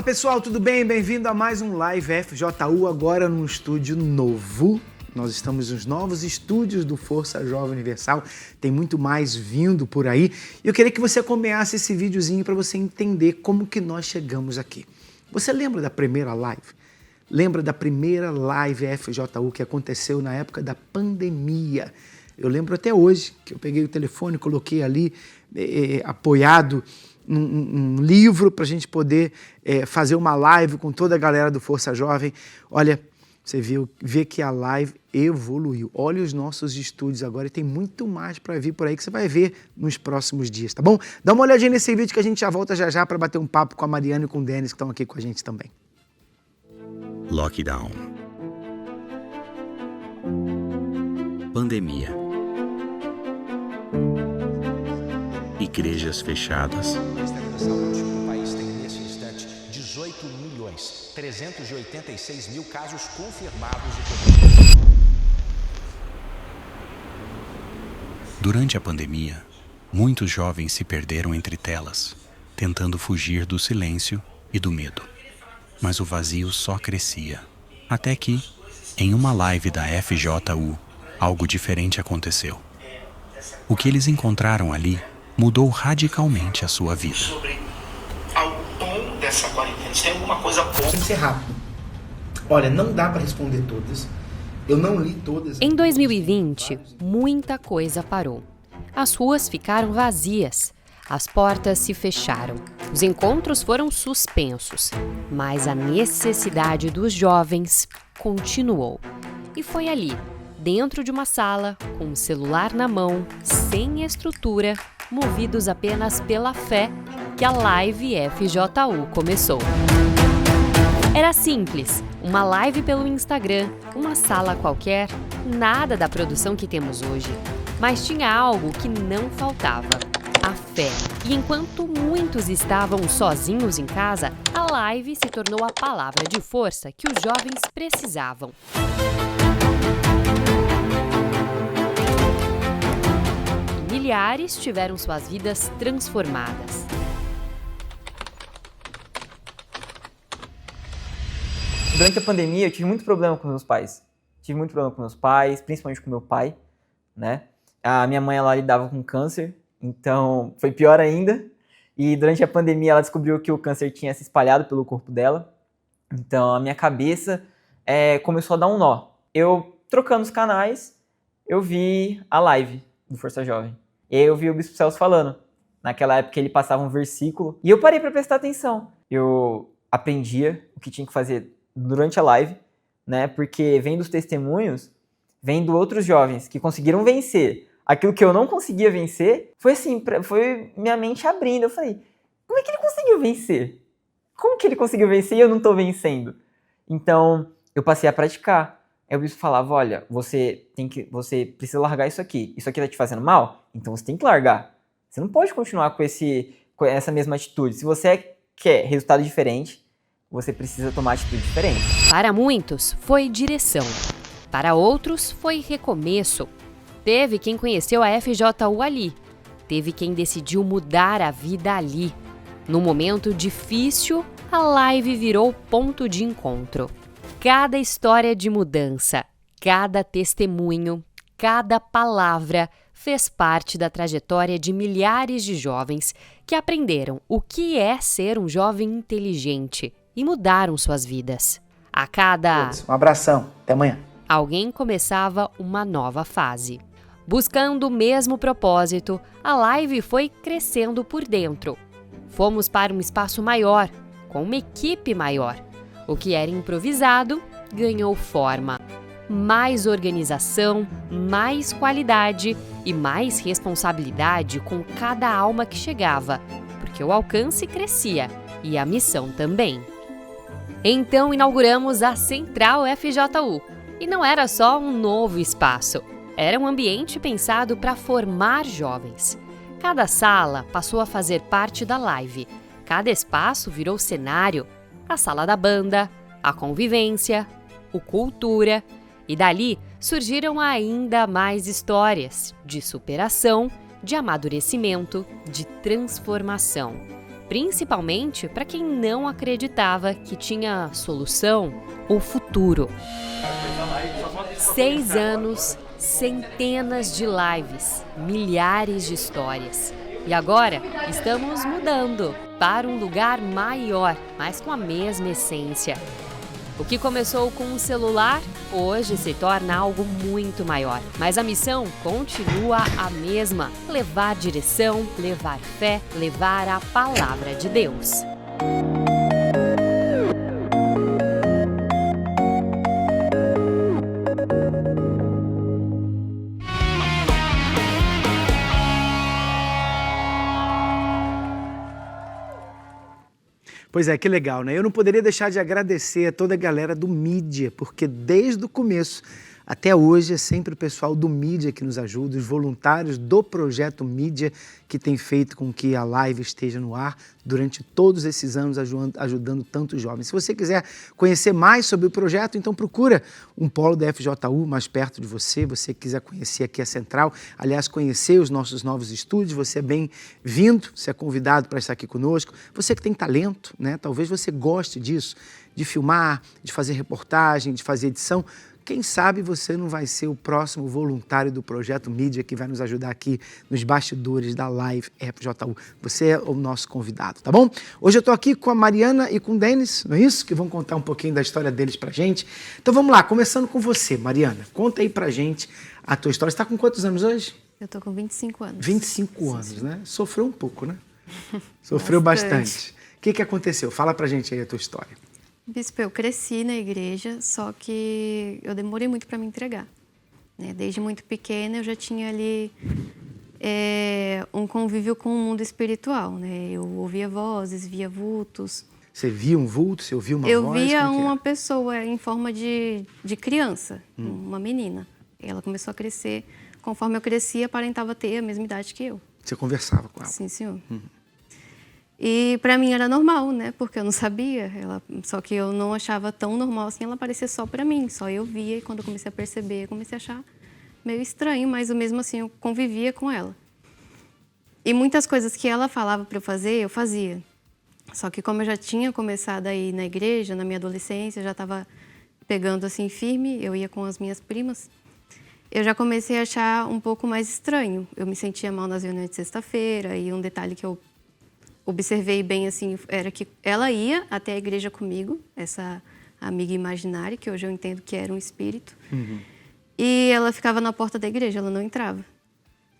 Fala pessoal, tudo bem? Bem-vindo a mais um Live FJU, agora num estúdio novo. Nós estamos nos novos estúdios do Força Jovem Universal, tem muito mais vindo por aí. E eu queria que você acompanhasse esse videozinho para você entender como que nós chegamos aqui. Você lembra da primeira live? Lembra da primeira live FJU que aconteceu na época da pandemia? Eu lembro até hoje que eu peguei o telefone, coloquei ali apoiado um livro para a gente poder fazer uma live com toda a galera do Força Jovem. Olha, você vê que a live evoluiu. Olha os nossos estúdios agora e tem muito mais para vir por aí que você vai ver nos próximos dias, tá bom? Dá uma olhadinha nesse vídeo que a gente já volta já para bater um papo com a Mariana e com o Denis que estão aqui com a gente também. Lockdown. Pandemia. Igrejas fechadas. A estagnação no país tem nesse instante 18.386.000 casos confirmados de Covid. Durante a pandemia, muitos jovens se perderam entre telas, tentando fugir do silêncio e do medo. Mas o vazio só crescia. Até que, em uma live da FJU, algo diferente aconteceu. O que eles encontraram ali mudou radicalmente a sua vida. Sobre o tom dessa quarentena, se tem alguma coisa boa. Tem que ser rápido. Olha, não dá para responder todas. Eu não li todas. Em 2020, muita coisa parou. As ruas ficaram vazias, as portas se fecharam, os encontros foram suspensos, mas a necessidade dos jovens continuou. E foi ali, dentro de uma sala, com o celular na mão, sem estrutura, movidos apenas pela fé, que a Live FJU começou. Era simples, uma live pelo Instagram, uma sala qualquer, nada da produção que temos hoje. Mas tinha algo que não faltava, a fé. E enquanto muitos estavam sozinhos em casa, a live se tornou a palavra de força que os jovens precisavam. Milhares tiveram suas vidas transformadas. Durante a pandemia, eu tive muito problema com meus pais. Principalmente com meu pai, né? A minha mãe, ela lidava com câncer, então foi pior ainda. E durante a pandemia, ela descobriu que o câncer tinha se espalhado pelo corpo dela. Então, a minha cabeça começou a dar um nó. Eu, trocando os canais, eu vi a live do Força Jovem. E aí eu vi o Bispo Celso falando. Naquela época ele passava um versículo. E eu parei para prestar atenção. Eu aprendia o que tinha que fazer durante a live, né? Porque vendo os testemunhos, vendo outros jovens que conseguiram vencer aquilo que eu não conseguia vencer, foi assim, foi minha mente abrindo. Eu falei, como é que ele conseguiu vencer? Como que ele conseguiu vencer e eu não tô vencendo? Então, eu passei a praticar. Aí o bispo falava, olha, você precisa largar isso aqui tá te fazendo mal? Então você tem que largar. Você não pode continuar com essa mesma atitude. Se você quer resultado diferente, você precisa tomar atitude diferente. Para muitos, foi direção. Para outros, foi recomeço. Teve quem conheceu a FJU ali. Teve quem decidiu mudar a vida ali. No momento difícil, a live virou ponto de encontro. Cada história de mudança, cada testemunho, cada palavra fez parte da trajetória de milhares de jovens que aprenderam o que é ser um jovem inteligente e mudaram suas vidas. A cada Um abração, até amanhã. alguém começava uma nova fase. Buscando o mesmo propósito, a live foi crescendo por dentro. Fomos para um espaço maior, com uma equipe maior. O que era improvisado ganhou forma. Mais organização, mais qualidade e mais responsabilidade com cada alma que chegava, porque o alcance crescia e a missão também. Então inauguramos a Central FJU. E não era só um novo espaço, era um ambiente pensado para formar jovens. Cada sala passou a fazer parte da live, cada espaço virou cenário, a sala da banda, a convivência, o cultura, e dali surgiram ainda mais histórias de superação, de amadurecimento, de transformação. principalmente para quem não acreditava que tinha solução ou futuro. 6 anos, centenas de lives, milhares de histórias. E agora estamos mudando para um lugar maior, mas com a mesma essência. O que começou com um celular, hoje se torna algo muito maior. Mas a missão continua a mesma: levar direção, levar fé, levar a palavra de Deus. Pois é, que legal, né? Eu não poderia deixar de agradecer a toda a galera do mídia, porque desde o começo até hoje é sempre o pessoal do mídia que nos ajuda, os voluntários do projeto Mídia que tem feito com que a live esteja no ar durante todos esses anos, ajudando tantos jovens. Se você quiser conhecer mais sobre o projeto, então procura um polo da FJU mais perto de você. Você quiser conhecer aqui a Central, aliás, conhecer os nossos novos estúdios, você é bem-vindo, você é convidado para estar aqui conosco. Você que tem talento, né? Talvez você goste disso, de filmar, de fazer reportagem, de fazer edição. Quem sabe você não vai ser o próximo voluntário do Projeto Mídia que vai nos ajudar aqui nos bastidores da Live FJU. Você é o nosso convidado, tá bom? Hoje eu estou aqui com a Mariana e com o Denis, não é isso? Que vão contar um pouquinho da história deles pra gente. Então vamos lá, começando com você, Mariana. Conta aí pra gente a tua história. Você está com quantos anos hoje? Eu tô com 25 anos. 25 anos, né? Sofreu um pouco, né? Sofreu bastante. O que aconteceu? Fala pra gente aí a tua história. Bispo, eu cresci na igreja, só que eu demorei muito para me entregar, né? Desde muito pequena eu já tinha ali um convívio com o mundo espiritual, né? Eu ouvia vozes, via vultos. Você via um vulto? Você ouvia uma voz? Eu via uma pessoa em forma de criança, uma menina. Ela começou a crescer. Conforme eu crescia, aparentava ter a mesma idade que eu. Você conversava com ela? Sim, senhor. E para mim era normal, né? Porque eu não sabia. Só que eu não achava tão normal assim. Ela aparecia só para mim, só eu via. E quando eu comecei a perceber, eu comecei a achar meio estranho, mas mesmo assim eu convivia com ela. E muitas coisas que ela falava para eu fazer, eu fazia. Só que como eu já tinha começado a ir na igreja, na minha adolescência, já estava pegando assim firme, eu ia com as minhas primas, eu já comecei a achar um pouco mais estranho. Eu me sentia mal nas reuniões de sexta-feira, e um detalhe que eu observei bem assim era que ela ia até a igreja comigo, essa amiga imaginária, que hoje eu entendo que era um espírito, e ela ficava na porta da igreja, ela não entrava.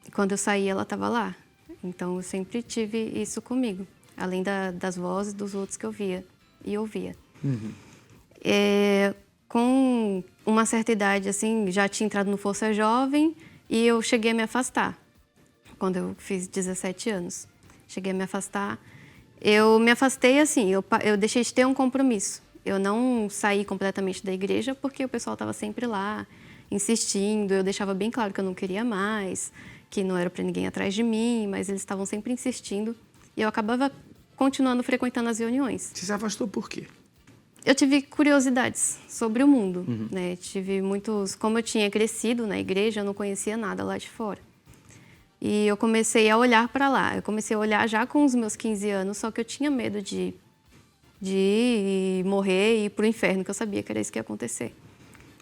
E quando eu saía, ela estava lá. Então eu sempre tive isso comigo, além das vozes dos outros que eu via e ouvia. Com uma certa idade, assim, já tinha entrado no Força Jovem e eu cheguei a me afastar, quando eu fiz 17 anos. Cheguei a me afastar. Eu me afastei assim, eu deixei de ter um compromisso. Eu não saí completamente da igreja porque o pessoal estava sempre lá, insistindo. Eu deixava bem claro que eu não queria mais, que não era para ninguém atrás de mim, mas eles estavam sempre insistindo. E eu acabava continuando frequentando as reuniões. Você se afastou por quê? Eu tive curiosidades sobre o mundo, né? Tive muitos... Como eu tinha crescido na igreja, eu não conhecia nada lá de fora. E eu comecei a olhar para lá. Eu comecei a olhar já com os meus 15 anos, só que eu tinha medo de ir morrer e ir para o inferno, que eu sabia que era isso que ia acontecer.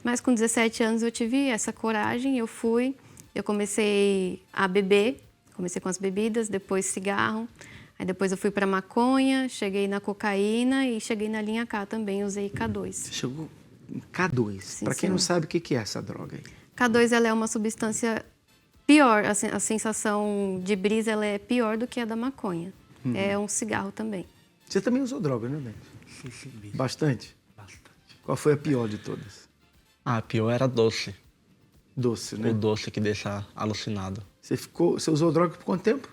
Mas com 17 anos eu tive essa coragem, eu fui, eu comecei a beber, comecei com as bebidas, depois cigarro, aí depois eu fui para maconha, cheguei na cocaína e cheguei na linha K também, usei K2. Você chegou em K2. Para quem não sabe, o que é essa droga aí? K2 ela é uma substância pior, a sensação de brisa ela é pior do que a da maconha. É um cigarro também. Você também usou droga, né, Denis? Sim. Bastante? Bastante. Qual foi a pior de todas? A pior era doce. Doce, né? O doce que deixa alucinado. Você usou droga por quanto tempo?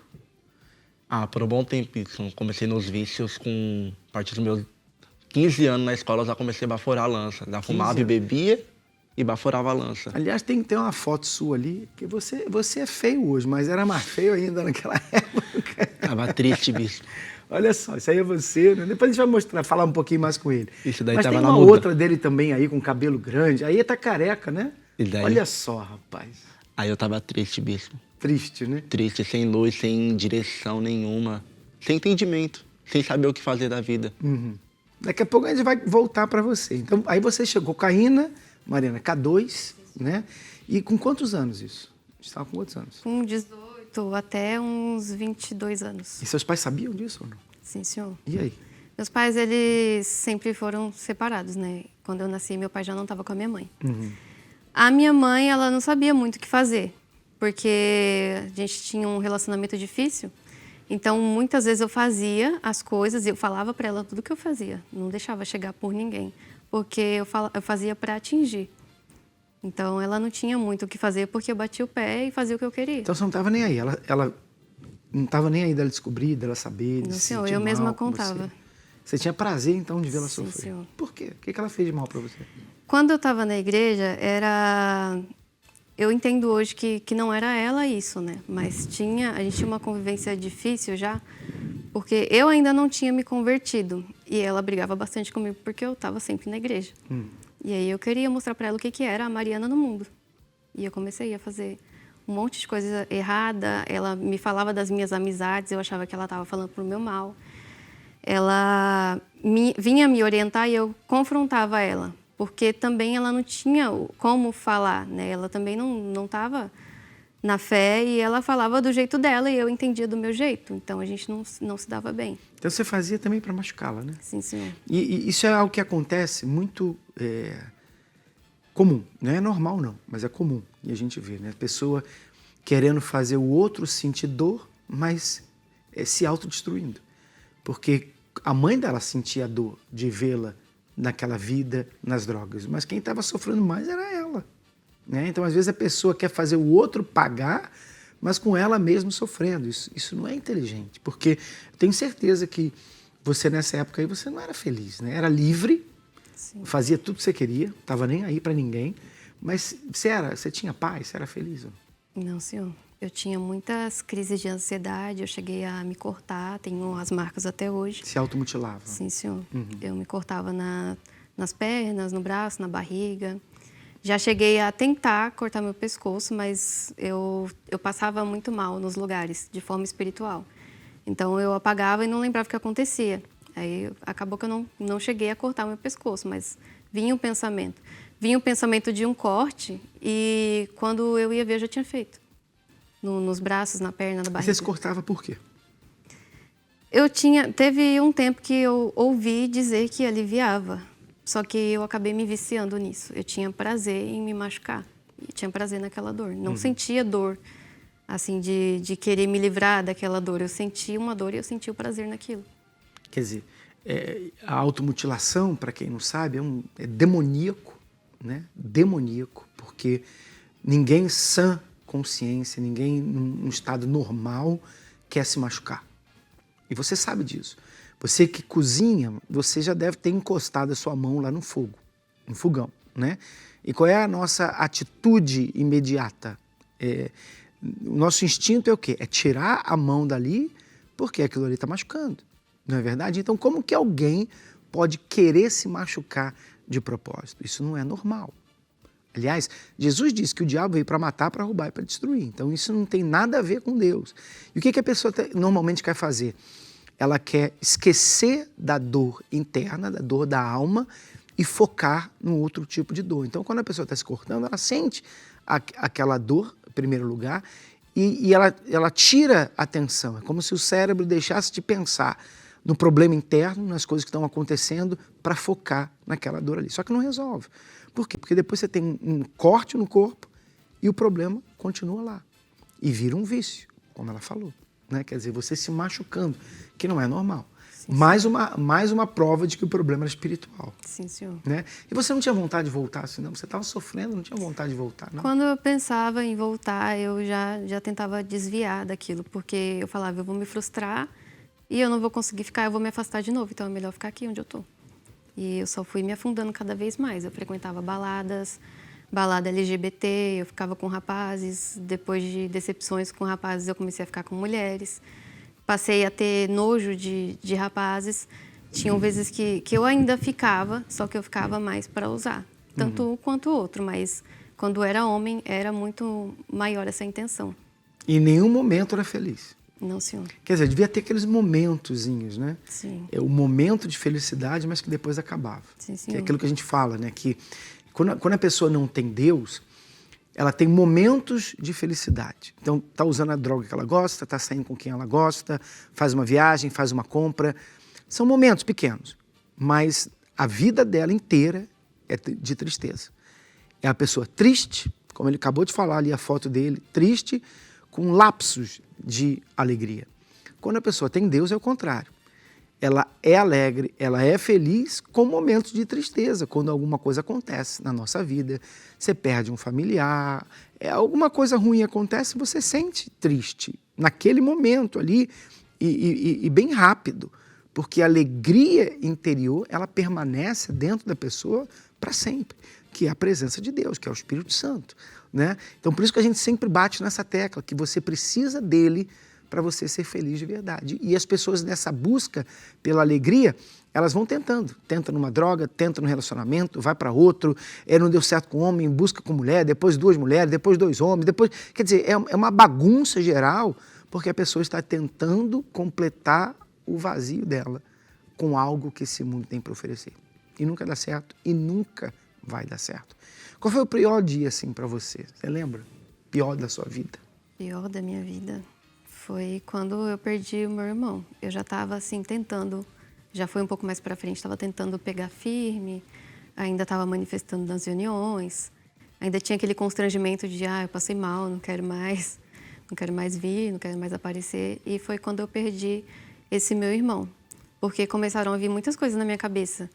Por um bom tempo. Comecei nos vícios a partir dos meus 15 anos na escola, eu já comecei a baforar a lança. Já fumava e bebia e baforava a lança. Aliás, tem que ter uma foto sua ali, que você é feio hoje, mas era mais feio ainda naquela época. Tava triste, bicho. Olha só, isso aí é você, né? Depois a gente vai mostrar, falar um pouquinho mais com ele. Isso daí mas tava tem na uma muda. outra dele também aí, com cabelo grande. Aí tá careca, né? E daí? Olha só, rapaz. Aí eu tava triste, bicho. Triste, né? Triste, sem luz, sem direção nenhuma. Sem entendimento. sem saber o que fazer da vida. Daqui a pouco a gente vai voltar para você. Então, aí você chegou cocaína, Mariana, K2, né? E com quantos anos isso? Você estava com quantos anos? Com 18 até uns 22 anos. E seus pais sabiam disso ou não? Sim, senhor. E aí? Meus pais, eles sempre foram separados, né? Quando eu nasci, meu pai já não estava com a minha mãe. A minha mãe, ela não sabia muito o que fazer, porque a gente tinha um relacionamento difícil. Então, muitas vezes eu fazia as coisas e eu falava para ela tudo que eu fazia. Não deixava chegar por ninguém, porque eu fazia para atingir. Então, ela não tinha muito o que fazer, porque eu batia o pé e fazia o que eu queria. Então você não estava nem aí. Ela não estava nem aí dela descobrir, dela saber, de Não, se senhor, sentir eu mal mesma com contava. Você tinha prazer, então, de vê-la Sim, sofrer. senhor. Por quê? O que ela fez de mal para você? Quando eu estava na igreja, eu entendo hoje que não era ela isso, né? Mas a gente tinha uma convivência difícil já, porque eu ainda não tinha me convertido. E ela brigava bastante comigo porque eu estava sempre na igreja. E aí eu queria mostrar para ela o que era a Mariana no mundo. E eu comecei a fazer um monte de coisa errada. Ela me falava das minhas amizades, eu achava que ela estava falando pro meu mal. Ela vinha me orientar e eu confrontava ela, porque também ela não tinha como falar, né? Ela também não estava na fé e ela falava do jeito dela e eu entendia do meu jeito. Então, a gente não se dava bem. Então você fazia também para machucá-la, né? Sim, senhor. E isso é algo que acontece muito comum. Não é normal, não, mas é comum. E a gente vê, né? A pessoa querendo fazer o outro sentir dor, mas se autodestruindo. Porque a mãe dela sentia a dor de vê-la naquela vida, nas drogas. Mas quem estava sofrendo mais era ela, né? Então, às vezes, a pessoa quer fazer o outro pagar, mas com ela mesma sofrendo. Isso não é inteligente, porque eu tenho certeza que você, nessa época aí, você não era feliz, né? Era livre, Sim. fazia tudo que você queria, estava nem aí para ninguém, mas você tinha paz, você era feliz? Não, senhor. Eu tinha muitas crises de ansiedade, eu cheguei a me cortar, tenho as marcas até hoje. Se automutilava? Sim, senhor. Eu me cortava nas pernas, no braço, na barriga. Já cheguei a tentar cortar meu pescoço, mas eu passava muito mal nos lugares, de forma espiritual. Então, eu apagava e não lembrava o que acontecia. Aí, acabou que eu não cheguei a cortar meu pescoço, mas vinha o pensamento. Vinha o pensamento de um corte e, quando eu ia ver, eu já tinha feito. Nos braços, na perna, na barriga. Você se cortava por quê? Teve um tempo que eu ouvi dizer que aliviava, só que eu acabei me viciando nisso. Eu tinha prazer em me machucar, e tinha prazer naquela dor. Não sentia dor, assim, de querer me livrar daquela dor. Eu sentia uma dor e eu sentia o prazer naquilo. Quer dizer, a automutilação, para quem não sabe, é demoníaco, né? Demoníaco, porque ninguém sã consciência, ninguém num estado normal quer se machucar. E você sabe disso. Você que cozinha, você já deve ter encostado a sua mão lá no fogo, no fogão, né? E qual é a nossa atitude imediata? O nosso instinto é o quê? É tirar a mão dali porque aquilo ali está machucando, não é verdade? Então, como que alguém pode querer se machucar de propósito? Isso não é normal. Aliás, Jesus disse que o diabo veio para matar, para roubar e para destruir. Então, isso não tem nada a ver com Deus. E o que a pessoa normalmente quer fazer? Ela quer esquecer da dor interna, da dor da alma e focar num outro tipo de dor. Então, quando a pessoa está se cortando, ela sente aquela dor, em primeiro lugar, e ela tira a atenção. É como se o cérebro deixasse de pensar no problema interno, nas coisas que estão acontecendo, para focar naquela dor ali. Só que não resolve. Por quê? Porque depois você tem um corte no corpo e o problema continua lá. E vira um vício, como ela falou, né? Quer dizer, você se machucando, que não é normal. Sim, mais uma prova de que o problema era espiritual. Sim, senhor. Né? E você não tinha vontade de voltar assim, não? Você estava sofrendo, não tinha vontade de voltar, não? Quando eu pensava em voltar, eu já tentava desviar daquilo, porque eu falava, eu vou me frustrar e eu não vou conseguir ficar, eu vou me afastar de novo, então é melhor ficar aqui onde eu estou. E eu só fui me afundando cada vez mais. Eu frequentava balada LGBT, eu ficava com rapazes. Depois de decepções com rapazes, eu comecei a ficar com mulheres. Passei a ter nojo de rapazes. Tinham vezes que eu ainda ficava, só que eu ficava mais para usar. Tanto um quanto o outro, mas quando era homem, era muito maior essa intenção. E em nenhum momento era feliz. Não, senhor. Quer dizer, devia ter aqueles momentozinhos, né? Sim. É o momento de felicidade, mas que depois acabava. Sim, Que senhor. é aquilo que a gente fala, né? Que quando a pessoa não tem Deus, ela tem momentos de felicidade. Então, tá usando a droga que ela gosta, tá saindo com quem ela gosta, faz uma viagem, faz uma compra. São momentos pequenos, mas a vida dela inteira é de tristeza. É a pessoa triste, como ele acabou de falar ali, a foto dele, triste, com lapsos de alegria. Quando a pessoa tem Deus, é o contrário. Ela é alegre, ela é feliz com momentos de tristeza, quando alguma coisa acontece na nossa vida. Você perde um familiar, alguma coisa ruim acontece, você sente triste naquele momento ali e bem rápido, porque a alegria interior, ela permanece dentro da pessoa para sempre, que é a presença de Deus, que é o Espírito Santo, né? Então, por isso que a gente sempre bate nessa tecla, que você precisa dele para você ser feliz de verdade. E as pessoas nessa busca pela alegria, elas vão tentando. Tenta numa droga, tenta num relacionamento, vai para outro, não deu certo com homem, busca com mulher, depois 2 mulheres, depois 2 homens, depois... Quer dizer, é uma bagunça geral, porque a pessoa está tentando completar o vazio dela com algo que esse mundo tem para oferecer. E nunca dá certo, e nunca vai dar certo. Qual foi o pior dia, assim, para você? Você lembra? Pior da sua vida? Pior da minha vida foi quando eu perdi o meu irmão. Eu já estava, assim, tentando, já foi um pouco mais para frente, estava tentando pegar firme, ainda estava manifestando nas reuniões, ainda tinha aquele constrangimento de, eu passei mal, não quero mais vir, não quero mais aparecer. E foi quando eu perdi esse meu irmão, porque começaram a vir muitas coisas na minha cabeça.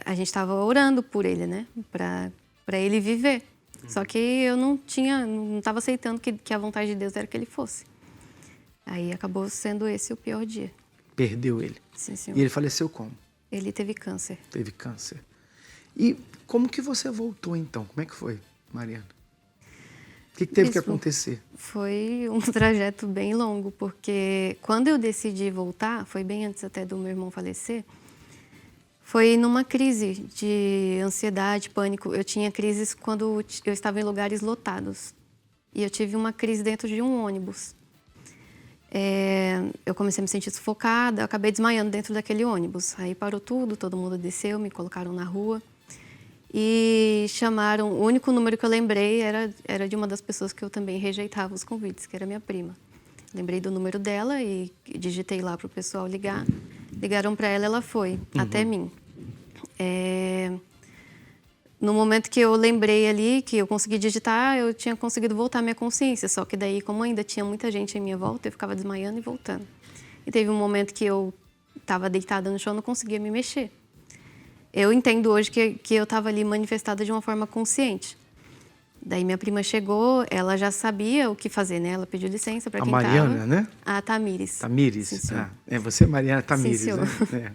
A gente estava orando por ele, né, para ele viver. Só que eu não estava aceitando que a vontade de Deus era que ele fosse. Aí acabou sendo esse o pior dia. Perdeu ele. Sim, senhor. E ele faleceu como? Ele teve câncer. Teve câncer. E como que você voltou então? Como é que foi, Mariana? O que teve que acontecer? Foi um trajeto bem longo, porque quando eu decidi voltar, foi bem antes até do meu irmão falecer, foi numa crise de ansiedade, pânico. Eu tinha crises quando eu estava em lugares lotados. E eu tive uma crise dentro de um ônibus. Eu comecei a me sentir sufocada, eu acabei desmaiando dentro daquele ônibus. Aí parou tudo, todo mundo desceu, me colocaram na rua. E chamaram, o único número que eu lembrei era de uma das pessoas que eu também rejeitava os convites, que era minha prima. Lembrei do número dela e digitei lá para o pessoal ligar. Ligaram para ela foi até mim. No momento que eu lembrei ali, que eu consegui digitar, eu tinha conseguido voltar à minha consciência. Só que daí, como ainda tinha muita gente em minha volta, eu ficava desmaiando e voltando. E teve um momento que eu estava deitada no chão, não conseguia me mexer. Eu entendo hoje que eu estava ali manifestada de uma forma consciente. Daí minha prima chegou, ela já sabia o que fazer, né? Ela pediu licença para quem estava. A Mariana, né? A Tamires. Tamires? Sim, senhor. Você, Mariana Tamires, sim, né?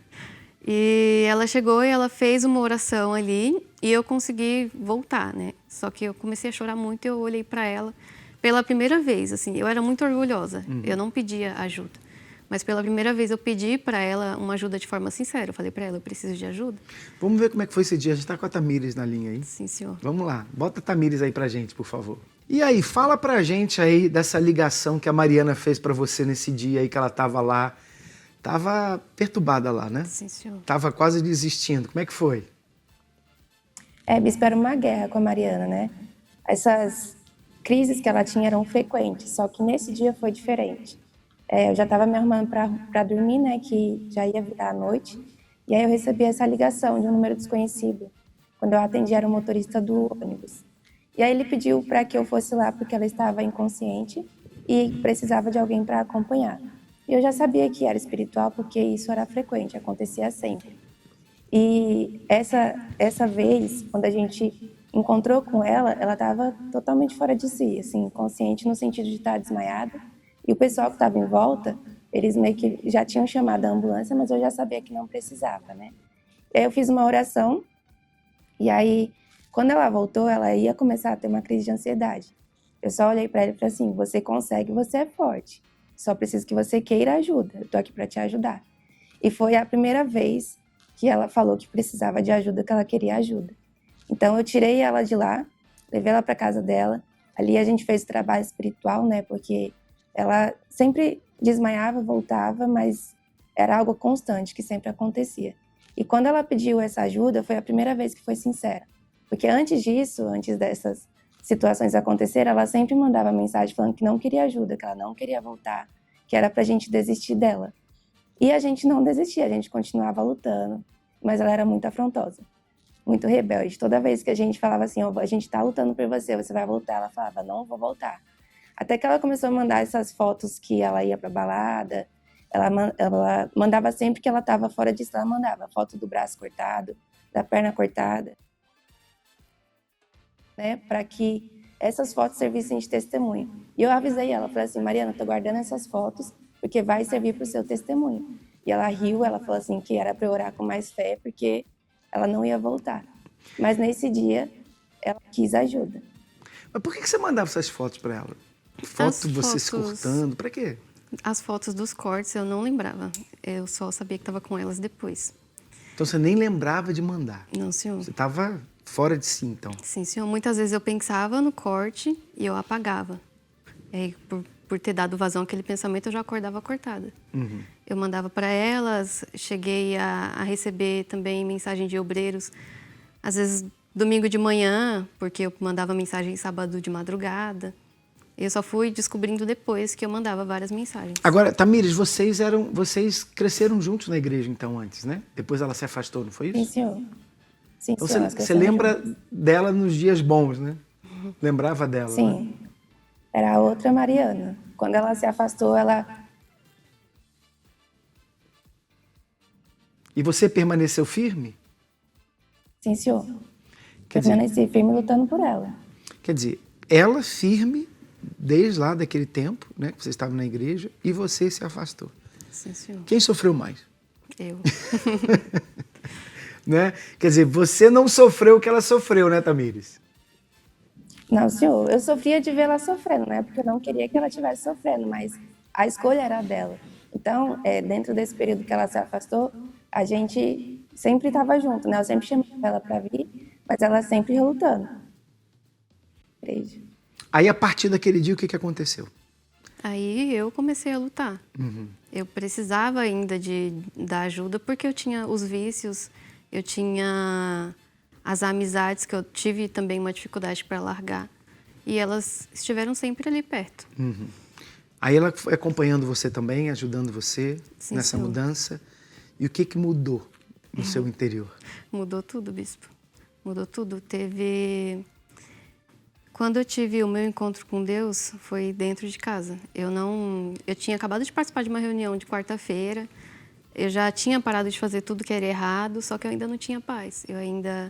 E ela chegou e ela fez uma oração ali e eu consegui voltar, né? Só que eu comecei a chorar muito e eu olhei para ela pela primeira vez, assim. Eu era muito orgulhosa, eu não pedia ajuda. Mas pela primeira vez eu pedi para ela uma ajuda de forma sincera. Eu falei para ela, eu preciso de ajuda. Vamos ver como é que foi esse dia. A gente está com a Tamires na linha aí. Sim, senhor. Vamos lá, bota a Tamires aí pra gente, por favor. E aí, fala pra gente aí dessa ligação que a Mariana fez pra você nesse dia aí que ela tava lá. Tava perturbada lá, né? Sim, senhor. Tava quase desistindo. Como é que foi? Bispo, era uma guerra com a Mariana, né? Essas crises que ela tinha eram frequentes, só que nesse dia foi diferente. Eu já estava me arrumando para dormir, né, que já ia virar a noite, e aí eu recebi essa ligação de um número desconhecido. Quando eu atendi, era o motorista do ônibus. E aí ele pediu para que eu fosse lá porque ela estava inconsciente e precisava de alguém para acompanhar. E eu já sabia que era espiritual porque isso era frequente, acontecia sempre. E essa vez, quando a gente encontrou com ela estava totalmente fora de si, assim, inconsciente no sentido de estar desmaiada. E o pessoal que estava em volta, eles meio que já tinham chamado a ambulância, mas eu já sabia que não precisava, né? E aí eu fiz uma oração, e aí, quando ela voltou, ela ia começar a ter uma crise de ansiedade. Eu só olhei para ela e falei assim, você consegue, você é forte. Só preciso que você queira ajuda, eu tô aqui para te ajudar. E foi a primeira vez que ela falou que precisava de ajuda, que ela queria ajuda. Então eu tirei ela de lá, levei ela para casa dela. Ali a gente fez o trabalho espiritual, né? Porque ela sempre desmaiava, voltava, mas era algo constante que sempre acontecia. E quando ela pediu essa ajuda, foi a primeira vez que foi sincera. Porque antes disso, antes dessas situações acontecerem, ela sempre mandava mensagem falando que não queria ajuda, que ela não queria voltar, que era pra gente desistir dela. E a gente não desistia, a gente continuava lutando, mas ela era muito afrontosa, muito rebelde. Toda vez que a gente falava assim, a gente tá lutando por você, você vai voltar, ela falava, não vou voltar. Até que ela começou a mandar essas fotos que ela ia pra balada, ela mandava sempre que ela estava fora disso, ela mandava foto do braço cortado, da perna cortada, né, para que essas fotos servissem de testemunho. E eu avisei ela, falei assim, Mariana, tô guardando essas fotos porque vai servir para o seu testemunho. E ela riu, ela falou assim que era para eu orar com mais fé porque ela não ia voltar. Mas nesse dia, ela quis ajuda. Mas por que você mandava essas fotos para ela? Foto você se cortando, para quê? As fotos dos cortes eu não lembrava. Eu só sabia que estava com elas depois. Então você nem lembrava de mandar? Não, senhor. Você estava fora de si, então? Sim, senhor. Muitas vezes eu pensava no corte e eu apagava. E aí, por ter dado vazão àquele pensamento, eu já acordava cortada. Uhum. Eu mandava para elas, cheguei a receber também mensagem de obreiros, às vezes domingo de manhã, porque eu mandava mensagem sábado de madrugada. Eu só fui descobrindo depois que eu mandava várias mensagens. Agora, Tamires, vocês cresceram juntos na igreja, então, antes, né? Depois ela se afastou, não foi isso? Sim, senhor. Sim, então senhor, você lembra dela nos dias bons, né? Uhum. Lembrava dela, Sim. né? Era a outra Mariana. Quando ela se afastou, ela... E você permaneceu firme? Sim, senhor. Quer dizer, permaneci firme lutando por ela. Quer dizer, ela firme desde lá daquele tempo, né, que você estava na igreja, e você se afastou. Sim, senhor. Quem sofreu mais? Eu. Né? Quer dizer, você não sofreu o que ela sofreu, né, Tamires? Não, senhor, eu sofria de ver ela sofrendo, né? Porque eu não queria que ela estivesse sofrendo, mas a escolha era dela. Então, dentro desse período que ela se afastou, a gente sempre estava junto, né? Eu sempre chamava ela para vir, mas ela sempre relutando. Igreja. Aí, a partir daquele dia, o que aconteceu? Aí eu comecei a lutar. Uhum. Eu precisava ainda da ajuda porque eu tinha os vícios, eu tinha as amizades que eu tive também uma dificuldade para largar. E elas estiveram sempre ali perto. Uhum. Aí ela foi acompanhando você também, ajudando você Sim, nessa senhor. mudança. E o que mudou no seu interior? Mudou tudo, bispo. Mudou tudo. Quando eu tive o meu encontro com Deus, foi dentro de casa. Eu tinha acabado de participar de uma reunião de quarta-feira. Eu já tinha parado de fazer tudo que era errado, só que eu ainda não tinha paz. Eu ainda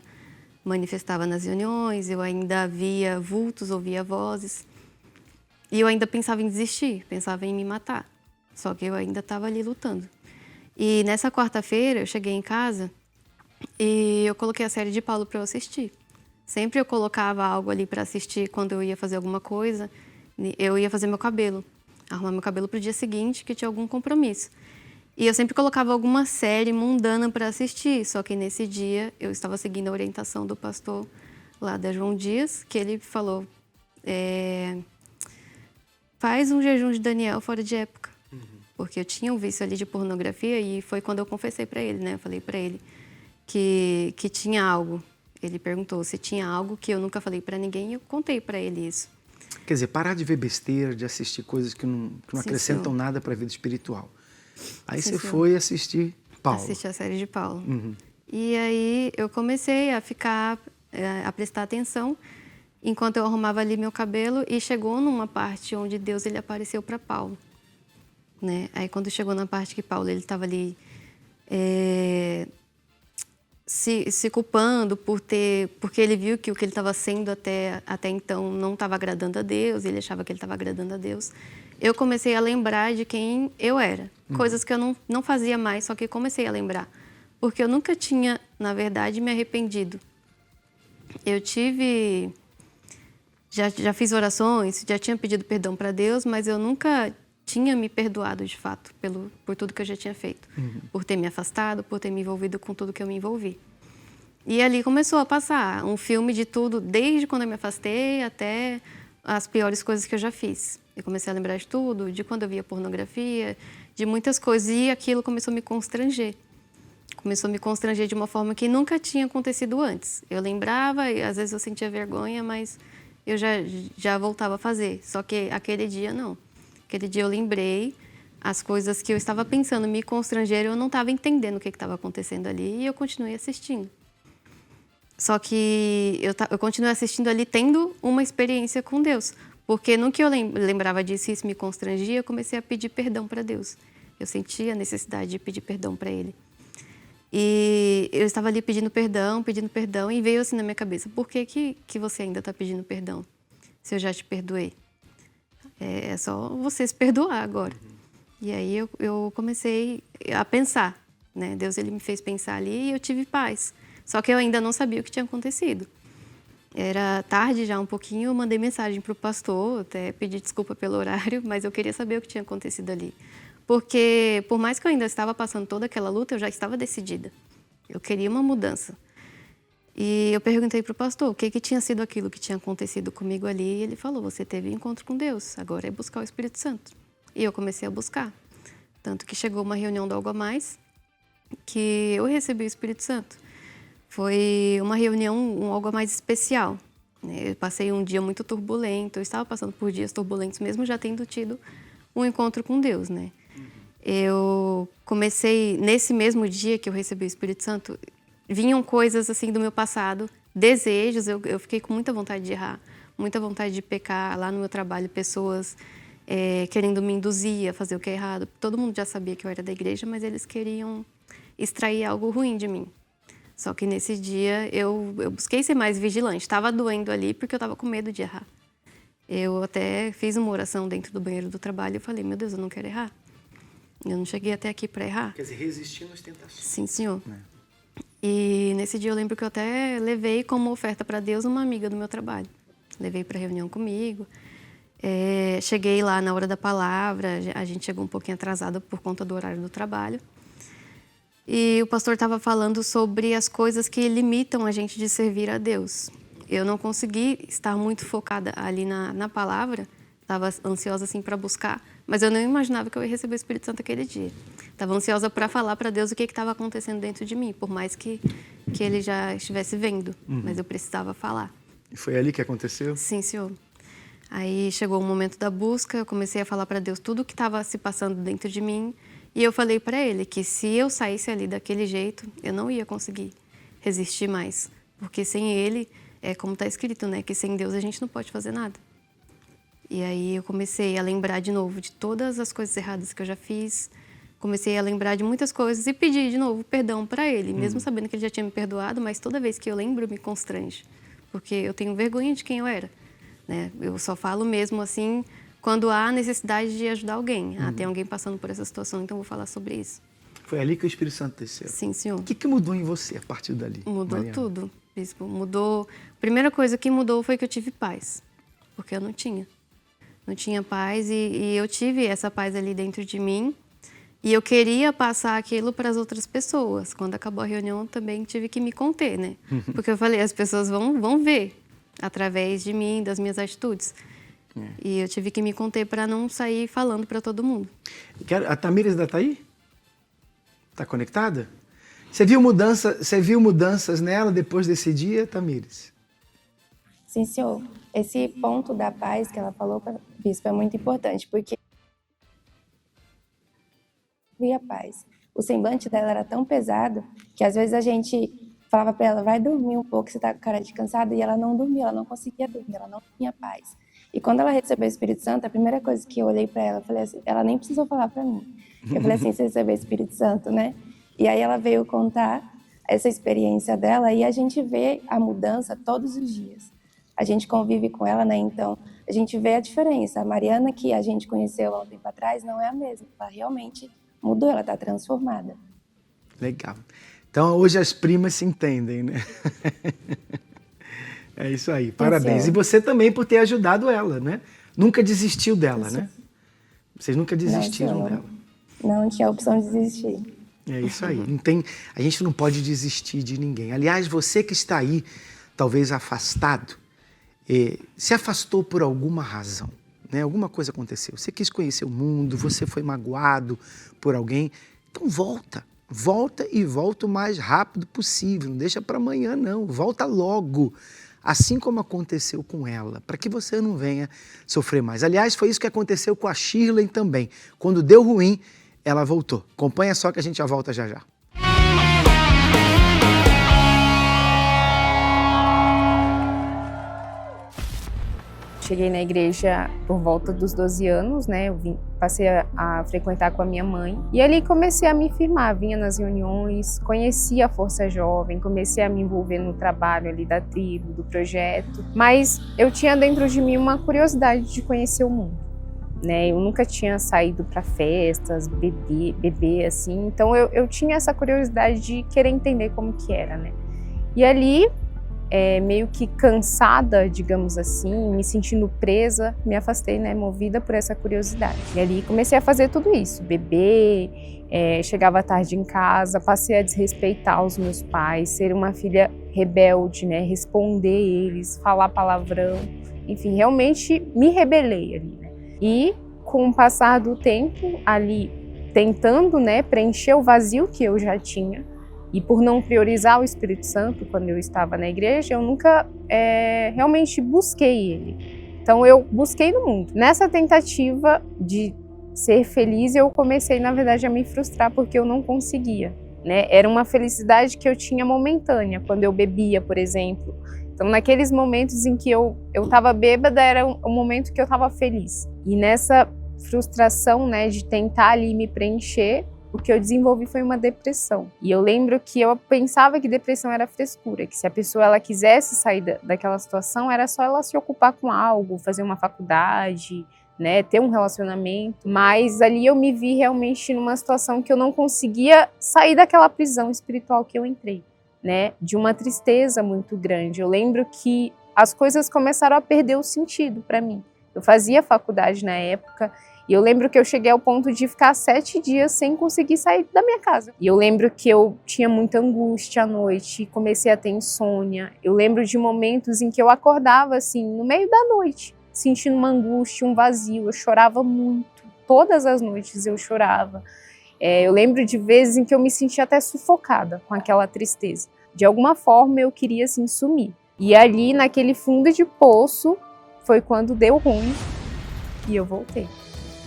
manifestava nas reuniões, eu ainda via vultos, ouvia vozes. E eu ainda pensava em desistir, pensava em me matar. Só que eu ainda estava ali lutando. E nessa quarta-feira, eu cheguei em casa e eu coloquei a série de Paulo para eu assistir. Sempre eu colocava algo ali para assistir quando eu ia fazer alguma coisa. Eu ia fazer meu cabelo, arrumar meu cabelo para o dia seguinte, que tinha algum compromisso. E eu sempre colocava alguma série mundana para assistir, só que nesse dia eu estava seguindo a orientação do pastor lá da João Dias, que ele falou, faz um jejum de Daniel fora de época. Uhum. Porque eu tinha um vício ali de pornografia e foi quando eu confessei para ele, né? Eu falei para ele que tinha algo. Ele perguntou se tinha algo que eu nunca falei para ninguém e eu contei para ele isso. Quer dizer, parar de ver besteira, de assistir coisas que não acrescentam senhor. nada para a vida espiritual. Aí Sim, você senhor. foi assistir Paulo. Assisti a série de Paulo. Uhum. E aí eu comecei a a prestar atenção enquanto eu arrumava ali meu cabelo e chegou numa parte onde Deus ele apareceu para Paulo, né? Aí quando chegou na parte que Paulo ele estava ali se culpando porque ele viu que o que ele estava sendo até então não estava agradando a Deus, ele achava que ele estava agradando a Deus. Eu comecei a lembrar de quem eu era, coisas que eu não fazia mais, só que comecei a lembrar, porque eu nunca tinha, na verdade, me arrependido. Eu já fiz orações, já tinha pedido perdão para Deus, mas eu nunca tinha me perdoado de fato por tudo que eu já tinha feito, por ter me afastado, por ter me envolvido com tudo que eu me envolvi. E ali começou a passar um filme de tudo, desde quando eu me afastei até as piores coisas que eu já fiz. Eu comecei a lembrar de tudo, de quando eu via pornografia, de muitas coisas, e aquilo começou a me constranger. Começou a me constranger de uma forma que nunca tinha acontecido antes. Eu lembrava, e às vezes eu sentia vergonha, mas eu já voltava a fazer. Só que aquele dia, não. Aquele dia eu lembrei, as coisas que eu estava pensando me constrangeram, eu não estava entendendo o que estava acontecendo ali, e eu continuei assistindo. Só que eu continuei assistindo ali tendo uma experiência com Deus. Porque no que eu lembrava disso e isso me constrangia, eu comecei a pedir perdão para Deus. Eu sentia a necessidade de pedir perdão para Ele. E eu estava ali pedindo perdão, e veio assim na minha cabeça, por que você ainda está pedindo perdão? Se eu já te perdoei. É só você se perdoar agora. E aí eu comecei a pensar, né? Deus, ele me fez pensar ali e eu tive paz. Só que eu ainda não sabia o que tinha acontecido. Era tarde já um pouquinho, eu mandei mensagem para o pastor, até pedi desculpa pelo horário, mas eu queria saber o que tinha acontecido ali. Porque, por mais que eu ainda estava passando toda aquela luta, eu já estava decidida. Eu queria uma mudança. E eu perguntei para o pastor o que tinha sido aquilo que tinha acontecido comigo ali. E ele falou, você teve um encontro com Deus, agora é buscar o Espírito Santo. E eu comecei a buscar. Tanto que chegou uma reunião do Algo a Mais, que eu recebi o Espírito Santo. Foi uma reunião, um Algo a Mais especial. Eu passei um dia muito turbulento, eu estava passando por dias turbulentos, mesmo já tendo tido um encontro com Deus, né? Eu comecei, nesse mesmo dia que eu recebi o Espírito Santo, vinham coisas assim do meu passado, desejos, eu fiquei com muita vontade de errar, muita vontade de pecar. Lá no meu trabalho, pessoas querendo me induzir a fazer o que é errado. Todo mundo já sabia que eu era da igreja, mas eles queriam extrair algo ruim de mim. Só que nesse dia eu busquei ser mais vigilante, estava doendo ali porque eu estava com medo de errar. Eu até fiz uma oração dentro do banheiro do trabalho e falei, meu Deus, eu não quero errar. Eu não cheguei até aqui para errar. Quer dizer, resistindo às tentações. Sim, senhor. E nesse dia eu lembro que eu até levei como oferta para Deus uma amiga do meu trabalho. Levei para reunião comigo. Cheguei lá na hora da palavra, a gente chegou um pouquinho atrasado por conta do horário do trabalho. E o pastor estava falando sobre as coisas que limitam a gente de servir a Deus. Eu não consegui estar muito focada ali na palavra, estava ansiosa assim para buscar, mas eu não imaginava que eu ia receber o Espírito Santo aquele dia. Estava ansiosa para falar para Deus o que estava acontecendo dentro de mim, por mais que ele já estivesse vendo, mas eu precisava falar. E foi ali que aconteceu? Sim, senhor. Aí chegou o momento da busca, eu comecei a falar para Deus tudo o que estava se passando dentro de mim, e eu falei para Ele que se eu saísse ali daquele jeito, eu não ia conseguir resistir mais, porque sem Ele, como está escrito, né, que sem Deus a gente não pode fazer nada. E aí eu comecei a lembrar de novo de todas as coisas erradas que eu já fiz, comecei a lembrar de muitas coisas e pedi de novo perdão para Ele, mesmo sabendo que Ele já tinha me perdoado, mas toda vez que eu lembro me constrange, porque eu tenho vergonha de quem eu era, né? Eu só falo mesmo assim quando há necessidade de ajudar alguém. Tem alguém passando por essa situação, então eu vou falar sobre isso. Foi ali que o Espírito Santo desceu? Sim, senhor. O que mudou em você a partir dali? Mudou Mariana? tudo, bispo. Mudou. A primeira coisa que mudou foi que eu tive paz, porque eu não tinha. Não tinha paz e eu tive essa paz ali dentro de mim e eu queria passar aquilo para as outras pessoas. Quando acabou a reunião, também tive que me conter, né? Porque eu falei, as pessoas vão ver através de mim, das minhas atitudes. E eu tive que me conter para não sair falando para todo mundo. A Tamires ainda está aí? Está conectada? Você viu mudanças nela depois desse dia, Tamires? Sim, senhor. Esse ponto da paz que ela falou, bispo, é muito importante, porque a paz. O semblante dela era tão pesado que às vezes a gente falava para ela, vai dormir um pouco, você está com cara de cansada, e ela não dormia, ela não conseguia dormir, ela não tinha paz. E quando ela recebeu o Espírito Santo, a primeira coisa que eu olhei para ela, eu falei assim, ela nem precisou falar para mim. Eu falei assim, você recebeu o Espírito Santo, né? E aí ela veio contar essa experiência dela e a gente vê a mudança todos os dias. A gente convive com ela, né? Então, a gente vê a diferença. A Mariana, que a gente conheceu há um tempo atrás, não é a mesma. Ela realmente mudou, ela está transformada. Legal. Então, hoje as primas se entendem, né? É isso aí, parabéns. E você também por ter ajudado ela, né? Nunca desistiu dela, né? Vocês nunca desistiram dela. Não tinha opção de desistir. É isso aí. A gente não pode desistir de ninguém. Aliás, você que está aí, talvez afastado, se afastou por alguma razão, né? Alguma coisa aconteceu. Você quis conhecer o mundo, você foi magoado por alguém. Então volta e volta o mais rápido possível. Não deixa para amanhã, não. Volta logo, assim como aconteceu com ela, para que você não venha sofrer mais. Aliás, foi isso que aconteceu com a Shirley também. Quando deu ruim, ela voltou. Acompanha só que a gente já volta já já. Cheguei na igreja por volta dos 12 anos, né? Passei a frequentar com a minha mãe. E ali comecei a me firmar, vinha nas reuniões, conheci a Força Jovem, comecei a me envolver no trabalho ali da tribo, do projeto. Mas eu tinha dentro de mim uma curiosidade de conhecer o mundo, né? Eu nunca tinha saído para festas, beber assim. Então eu tinha essa curiosidade de querer entender como que era, né? E ali, meio que cansada, digamos assim, me sentindo presa, me afastei, né, movida por essa curiosidade. E ali comecei a fazer tudo isso, beber, chegava tarde em casa, passei a desrespeitar os meus pais, ser uma filha rebelde, né, responder eles, falar palavrão, enfim, realmente me rebelei ali, né. E com o passar do tempo, ali tentando, né, preencher o vazio que eu já tinha, e por não priorizar o Espírito Santo quando eu estava na igreja, eu nunca realmente busquei ele. Então eu busquei no mundo. Nessa tentativa de ser feliz, eu comecei, na verdade, a me frustrar porque eu não conseguia, né? Era uma felicidade que eu tinha momentânea, quando eu bebia, por exemplo. Então naqueles momentos em que eu estava bêbada, era um momento que eu estava feliz. E nessa frustração, né, de tentar ali me preencher, o que eu desenvolvi foi uma depressão. E eu lembro que eu pensava que depressão era frescura, que se a pessoa ela quisesse sair daquela situação, era só ela se ocupar com algo, fazer uma faculdade, né, ter um relacionamento. Mas ali eu me vi realmente numa situação que eu não conseguia sair daquela prisão espiritual que eu entrei, né, de uma tristeza muito grande. Eu lembro que as coisas começaram a perder o sentido para mim. Eu fazia faculdade na época, e eu lembro que eu cheguei ao ponto de ficar 7 dias sem conseguir sair da minha casa. E eu lembro que eu tinha muita angústia à noite, comecei a ter insônia. Eu lembro de momentos em que eu acordava assim, no meio da noite, sentindo uma angústia, um vazio. Eu chorava muito, todas as noites eu chorava. Eu lembro de vezes em que eu me sentia até sufocada com aquela tristeza. De alguma forma eu queria assim sumir. E ali naquele fundo de poço foi quando deu ruim e eu voltei.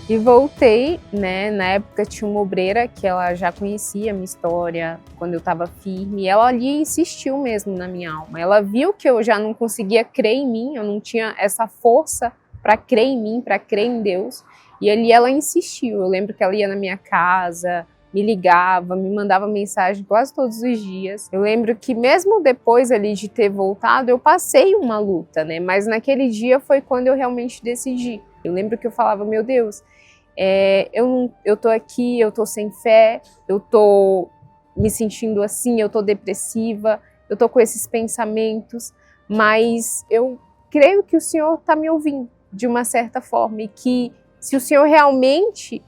E voltei, né, na época tinha uma obreira que ela já conhecia a minha história, quando eu estava firme, e ela ali insistiu mesmo na minha alma. Ela viu que eu já não conseguia crer em mim, eu não tinha essa força para crer em mim, para crer em Deus, e ali ela insistiu. Eu lembro que ela ia na minha casa, me ligava, me mandava mensagem quase todos os dias. Eu lembro que mesmo depois ali de ter voltado, eu passei uma luta, né, mas naquele dia foi quando eu realmente decidi. Eu lembro que eu falava, meu Deus, eu tô aqui, eu tô sem fé, eu tô me sentindo assim, eu tô depressiva, eu tô com esses pensamentos, mas eu creio que o Senhor tá me ouvindo de uma certa forma e que se o Senhor realmente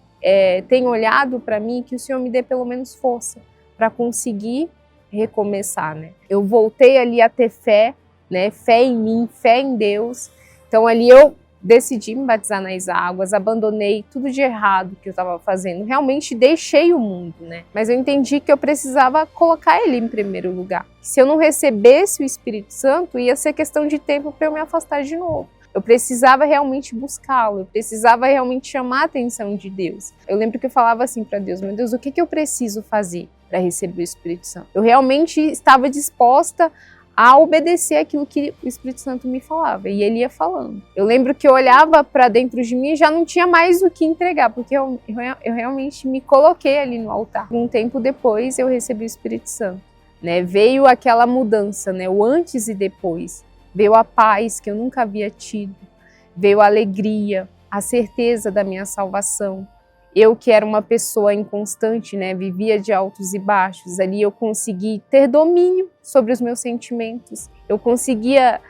tem olhado para mim, que o Senhor me dê pelo menos força para conseguir recomeçar, né? Eu voltei ali a ter fé, né? Fé em mim, fé em Deus. Então ali eu decidi me batizar nas águas, abandonei tudo de errado que eu estava fazendo, realmente deixei o mundo, né? Mas eu entendi que eu precisava colocar ele em primeiro lugar. Se eu não recebesse o Espírito Santo, ia ser questão de tempo para eu me afastar de novo. Eu precisava realmente buscá-lo, eu precisava realmente chamar a atenção de Deus. Eu lembro que eu falava assim para Deus, meu Deus, o que eu preciso fazer para receber o Espírito Santo? Eu realmente estava disposta a obedecer aquilo que o Espírito Santo me falava, e ele ia falando. Eu lembro que eu olhava para dentro de mim e já não tinha mais o que entregar, porque eu realmente me coloquei ali no altar. Um tempo depois eu recebi o Espírito Santo, né? Veio aquela mudança, né? O antes e depois. Veio a paz que eu nunca havia tido, veio a alegria, a certeza da minha salvação. Eu que era uma pessoa inconstante, né, vivia de altos e baixos, ali eu consegui ter domínio sobre os meus sentimentos, eu conseguia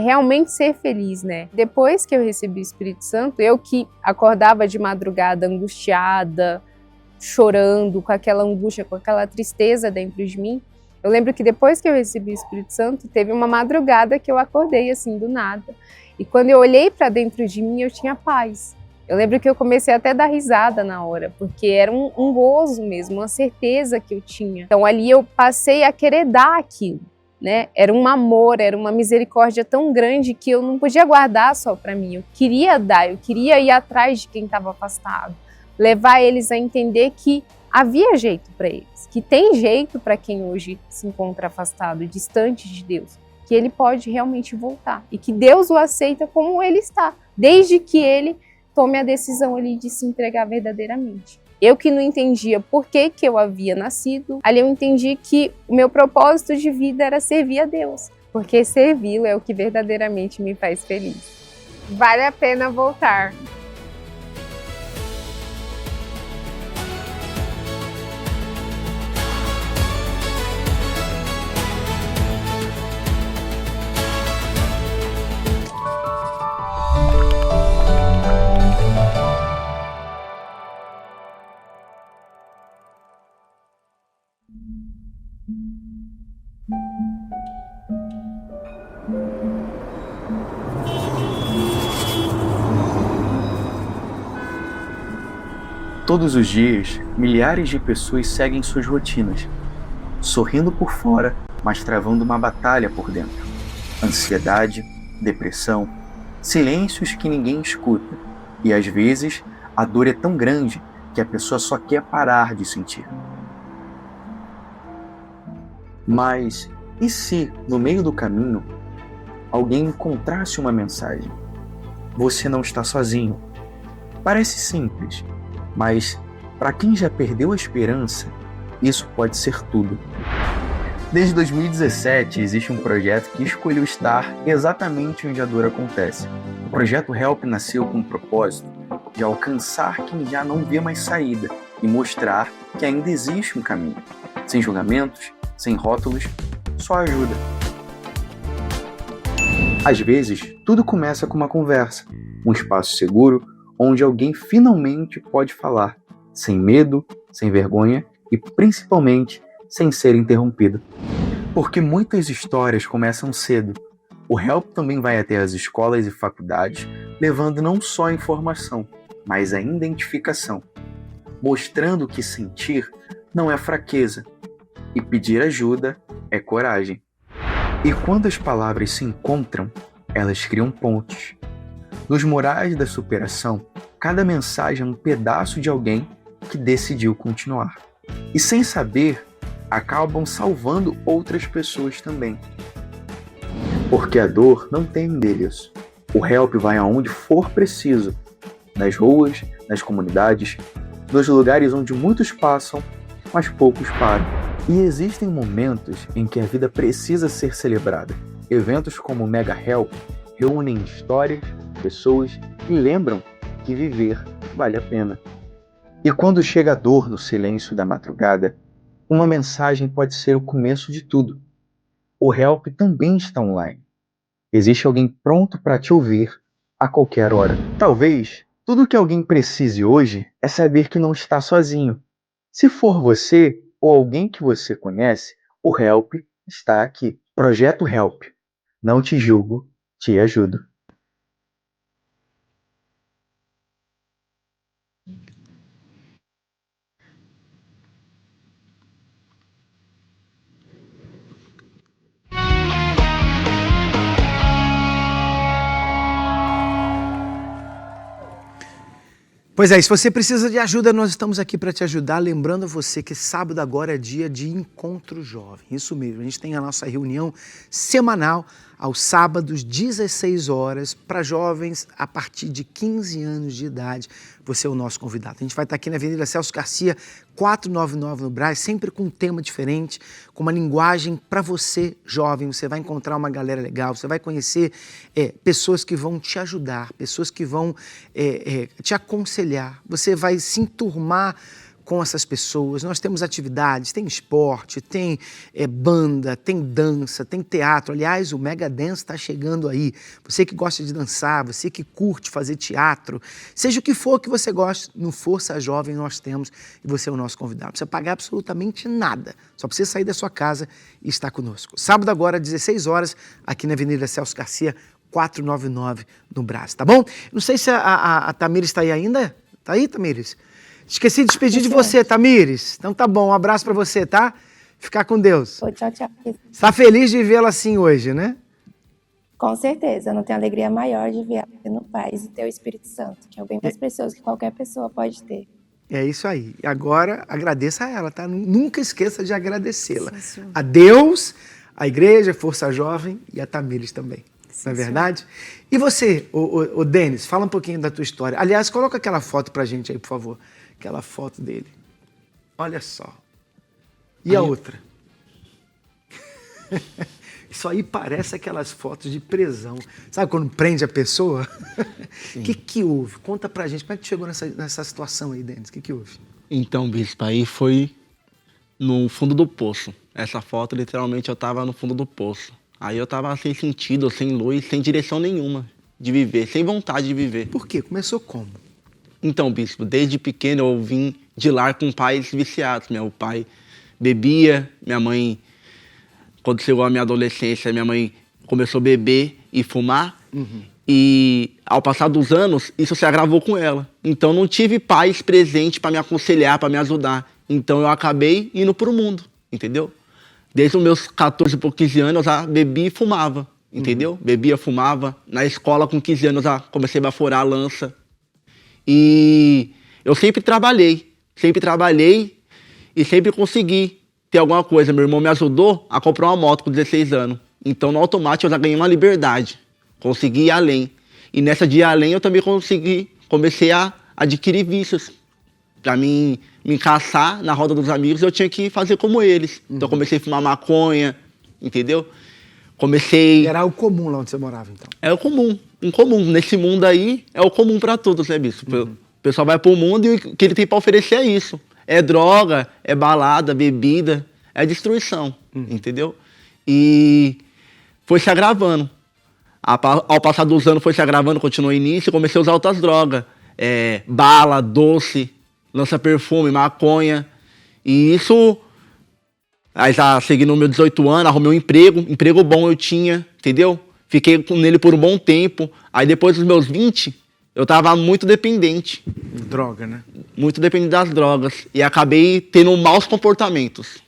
realmente ser feliz, né. Depois que eu recebi o Espírito Santo, eu que acordava de madrugada angustiada, chorando, com aquela angústia, com aquela tristeza dentro de mim, Eu lembro que depois que eu recebi o Espírito Santo, teve uma madrugada que eu acordei assim do nada. E quando eu olhei para dentro de mim, eu tinha paz. Eu lembro que eu comecei até a dar risada na hora, porque era um gozo mesmo, uma certeza que eu tinha. Então ali eu passei a querer dar aquilo, né? Era um amor, era uma misericórdia tão grande que eu não podia guardar só para mim. Eu queria dar, eu queria ir atrás de quem estava afastado, levar eles a entender que havia jeito para eles, que tem jeito para quem hoje se encontra afastado, distante de Deus, que ele pode realmente voltar e que Deus o aceita como ele está, desde que ele tome a decisão ali de se entregar verdadeiramente. Eu que não entendia por que eu havia nascido, ali eu entendi que o meu propósito de vida era servir a Deus, porque servi-lo é o que verdadeiramente me faz feliz. Vale a pena voltar. Todos os dias, milhares de pessoas seguem suas rotinas, sorrindo por fora, mas travando uma batalha por dentro. Ansiedade, depressão, silêncios que ninguém escuta, e às vezes a dor é tão grande que a pessoa só quer parar de sentir. Mas e se, no meio do caminho, alguém encontrasse uma mensagem? Você não está sozinho. Parece simples, mas para quem já perdeu a esperança, isso pode ser tudo. Desde 2017 existe um projeto que escolheu estar exatamente onde a dor acontece. O projeto HELP nasceu com o propósito de alcançar quem já não vê mais saída e mostrar que ainda existe um caminho, sem julgamentos, sem rótulos, só ajuda. Às vezes, tudo começa com uma conversa, um espaço seguro, onde alguém finalmente pode falar, sem medo, sem vergonha e principalmente sem ser interrompido. Porque muitas histórias começam cedo. O HELP também vai até as escolas e faculdades, levando não só a informação, mas a identificação, mostrando que sentir não é fraqueza e pedir ajuda é coragem. E quando as palavras se encontram, elas criam pontes. Nos murais da superação, cada mensagem é um pedaço de alguém que decidiu continuar. E sem saber, acabam salvando outras pessoas também. Porque a dor não tem endereço. O HELP vai aonde for preciso, nas ruas, nas comunidades, nos lugares onde muitos passam, mas poucos param. E existem momentos em que a vida precisa ser celebrada. Eventos como o Mega HELP reúnem histórias, pessoas e lembram que viver vale a pena. E quando chega a dor no silêncio da madrugada, uma mensagem pode ser o começo de tudo. O HELP também está online. Existe alguém pronto para te ouvir a qualquer hora. Talvez tudo o que alguém precise hoje é saber que não está sozinho. Se for você ou alguém que você conhece, o HELP está aqui. Projeto HELP. Não te julgo, te ajudo. Pois é, se você precisa de ajuda, nós estamos aqui para te ajudar. Lembrando a você que sábado agora é dia de encontro jovem. Isso mesmo, a gente tem a nossa reunião semanal aos sábados, 16 horas, para jovens a partir de 15 anos de idade. Você é o nosso convidado. A gente vai estar aqui na Avenida Celso Garcia, 499 no Brás, sempre com um tema diferente, com uma linguagem para você, jovem. Você vai encontrar uma galera legal, você vai conhecer pessoas que vão te ajudar, pessoas que vão te aconselhar. Você vai se enturmar com essas pessoas, nós temos atividades, tem esporte, tem banda, tem dança, tem teatro. Aliás, o Mega Dance está chegando aí. Você que gosta de dançar, você que curte fazer teatro, seja o que for que você goste, no Força Jovem nós temos e você é o nosso convidado. Não precisa pagar absolutamente nada, só precisa sair da sua casa e estar conosco. Sábado agora, 16 horas, aqui na Avenida Celso Garcia, 499 no Brás, tá bom? Não sei se a Tamires está aí ainda. Tá aí, Tamires? Esqueci de despedir de você, Tamires. Então tá bom, um abraço pra você, tá? Ficar com Deus. Oi, tchau, tchau. Está feliz de vê-la assim hoje, né? Com certeza, não tem alegria maior de ver no paz e ter o Espírito Santo, que é o bem mais precioso que qualquer pessoa pode ter. É isso aí. E agora agradeça a ela, tá? Nunca esqueça de agradecê-la. A Deus, a igreja, Força Jovem e a Tamires também. Não é verdade? E você, o Denis, fala um pouquinho da tua história. Aliás, coloca aquela foto pra gente aí, por favor. Aquela foto dele. Olha só. E a outra? Isso aí parece aquelas fotos de prisão. Sabe quando prende a pessoa? O que houve? Conta pra gente. Como é que tu chegou nessa situação aí, Denis? O que houve? Então, bispo, aí foi no fundo do poço. Essa foto, literalmente, eu tava no fundo do poço. Aí eu tava sem sentido, sem luz, sem direção nenhuma de viver, sem vontade de viver. Por quê? Começou como? Então, bispo, desde pequeno eu vim de lar com pais viciados. Meu pai bebia, minha mãe, quando chegou a minha adolescência, minha mãe começou a beber e fumar. E ao passar dos anos, isso se agravou com ela. Então não tive pais presentes para me aconselhar, para me ajudar. Então eu acabei indo pro mundo, entendeu? Desde os meus 14 por 15 anos, eu já bebia e fumava, entendeu? Bebia, fumava. Na escola, com 15 anos, eu já comecei a baforar a lança. E eu sempre trabalhei e sempre consegui ter alguma coisa. Meu irmão me ajudou a comprar uma moto com 16 anos. Então, no automático, eu já ganhei uma liberdade. Consegui ir além. E nessa de ir além, eu também comecei a adquirir vícios. Pra mim me encaixar na roda dos amigos, eu tinha que fazer como eles. Então eu comecei a fumar maconha, entendeu? Era o comum lá onde você morava, então? É o comum, incomum. Nesse mundo aí, é o comum pra todos, né, bicho? O pessoal vai pro mundo e o que ele tem pra oferecer é isso. É droga, é balada, bebida, é destruição, entendeu? E foi se agravando. Ao passar dos anos foi se agravando, continuou início, comecei a usar outras drogas. Bala, doce, lança-perfume, maconha. E isso, aí já segui no meu 18 anos, arrumei um emprego bom eu tinha, entendeu? Fiquei nele por um bom tempo. Aí depois dos meus 20, eu tava muito dependente. Droga, né? Muito dependente das drogas. E acabei tendo maus comportamentos.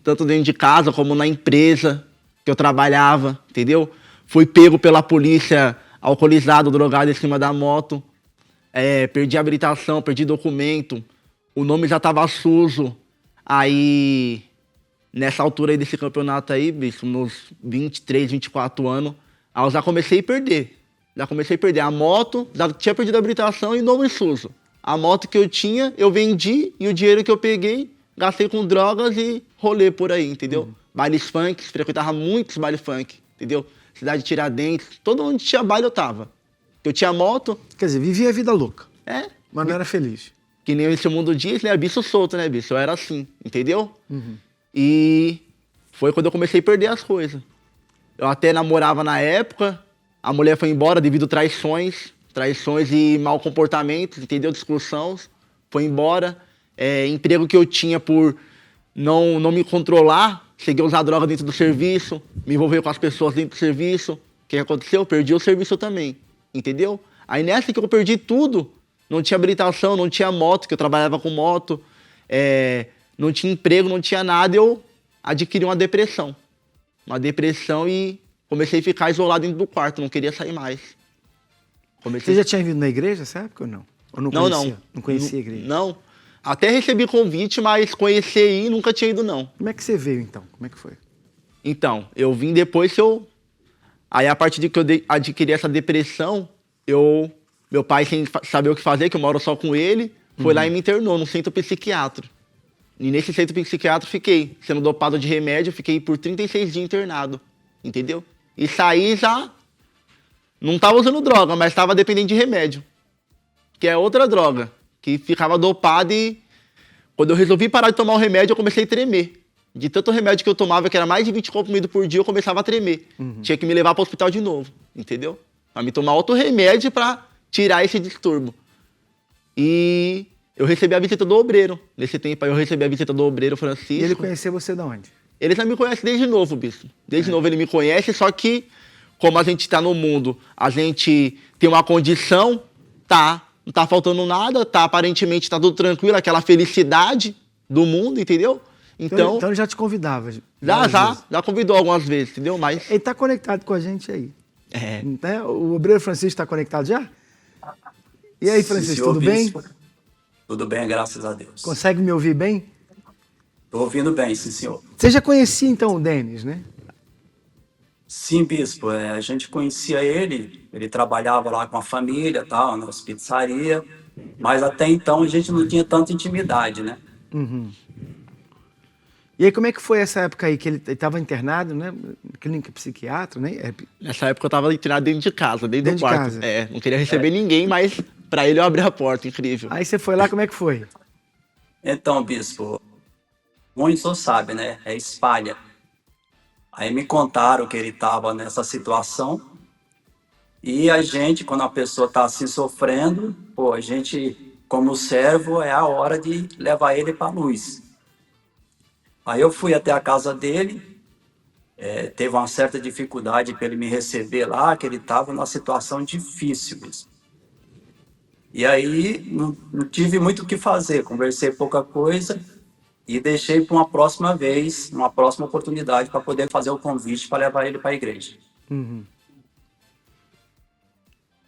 Tanto dentro de casa como na empresa que eu trabalhava, entendeu? Fui pego pela polícia alcoolizado, drogado em cima da moto. Perdi a habilitação, perdi documento, o nome já tava sujo. Aí, nessa altura aí desse campeonato aí, bicho, nos 23, 24 anos, aí eu já comecei a perder. A moto, já tinha perdido a habilitação e nome sujo. A moto que eu tinha, eu vendi e o dinheiro que eu peguei, gastei com drogas e rolê por aí, entendeu? Bailes funk, frequentava muitos bailes funk, entendeu? Cidade de Tiradentes, todo onde tinha baile eu tava. Eu tinha moto. Quer dizer, vivia a vida louca. Mas não era feliz. Que nem esse mundo diz, né? Bicho solto, né, bicho? Eu era assim, entendeu? E foi quando eu comecei a perder as coisas. Eu até namorava na época, a mulher foi embora devido a traições e mau comportamento, entendeu? Discussões. Foi embora. Emprego que eu tinha por não me controlar, cheguei a usar droga dentro do serviço, me envolver com as pessoas dentro do serviço. O que aconteceu? Eu perdi o serviço também. Entendeu? Aí nessa que eu perdi tudo, não tinha habilitação, não tinha moto, que eu trabalhava com moto, não tinha emprego, não tinha nada, eu adquiri uma depressão. E comecei a ficar isolado dentro do quarto, não queria sair mais. Você já tinha vindo na igreja nessa época ou não? Ou não conhecia? Não conhecia a igreja? Não. Até recebi convite, mas conhecer aí nunca tinha ido, não. Como é que você veio, então? Como é que foi? Então, eu vim depois que eu... Aí, a partir de que eu adquiri essa depressão, meu pai, sem saber o que fazer, que eu moro só com ele, foi lá e me internou num centro psiquiátrico. E nesse centro psiquiátrico fiquei sendo dopado de remédio, fiquei por 36 dias internado, entendeu? E saí já, não tava usando droga, mas tava dependendo de remédio, que é outra droga, que ficava dopado e Quando eu resolvi parar de tomar o remédio, eu comecei a tremer. De tanto remédio que eu tomava, que era mais de 20 comprimidos por dia, eu começava a tremer. Tinha que me levar para o hospital de novo, entendeu? Para me tomar outro remédio para tirar esse distúrbio. E eu recebi a visita do obreiro. Nesse tempo aí eu recebi a visita do obreiro Francisco. E ele conheceu você de onde? Ele já me conhece desde novo, bispo. Desde novo ele me conhece, só que como a gente está no mundo, a gente tem uma condição, não tá faltando nada, aparentemente tá tudo tranquilo, aquela felicidade do mundo, entendeu? Então ele já te convidava? Já convidou algumas vezes, entendeu? Mas ele tá conectado com a gente aí. Né? O obreiro Francisco está conectado já? E aí, Francisco, tudo bem? Tudo bem, graças a Deus. Consegue me ouvir bem? Estou ouvindo bem, sim, senhor. Você já conhecia, então, o Denis, né? Sim, bispo. A gente conhecia ele trabalhava lá com a família, tal, nas pizzarias, mas até então a gente não tinha tanta intimidade, né? E aí, como é que foi essa época aí, que ele estava internado, né? Clínica psiquiatra, né? Nessa época eu estava internado dentro de casa, dentro do quarto. De casa. Não queria receber ninguém, mas para ele eu abri a porta, incrível. Aí você foi lá, como é que foi? Então, bispo, muitos não sabem, né? É espalha. Aí me contaram que ele estava nessa situação e a gente, quando a pessoa está assim sofrendo, a gente, como servo, é a hora de levar ele para a luz. Aí eu fui até a casa dele, teve uma certa dificuldade para ele me receber lá, que ele estava numa situação difícil mesmo. E aí não tive muito o que fazer, conversei pouca coisa e deixei para uma próxima vez, uma próxima oportunidade para poder fazer o convite para levar ele para a igreja.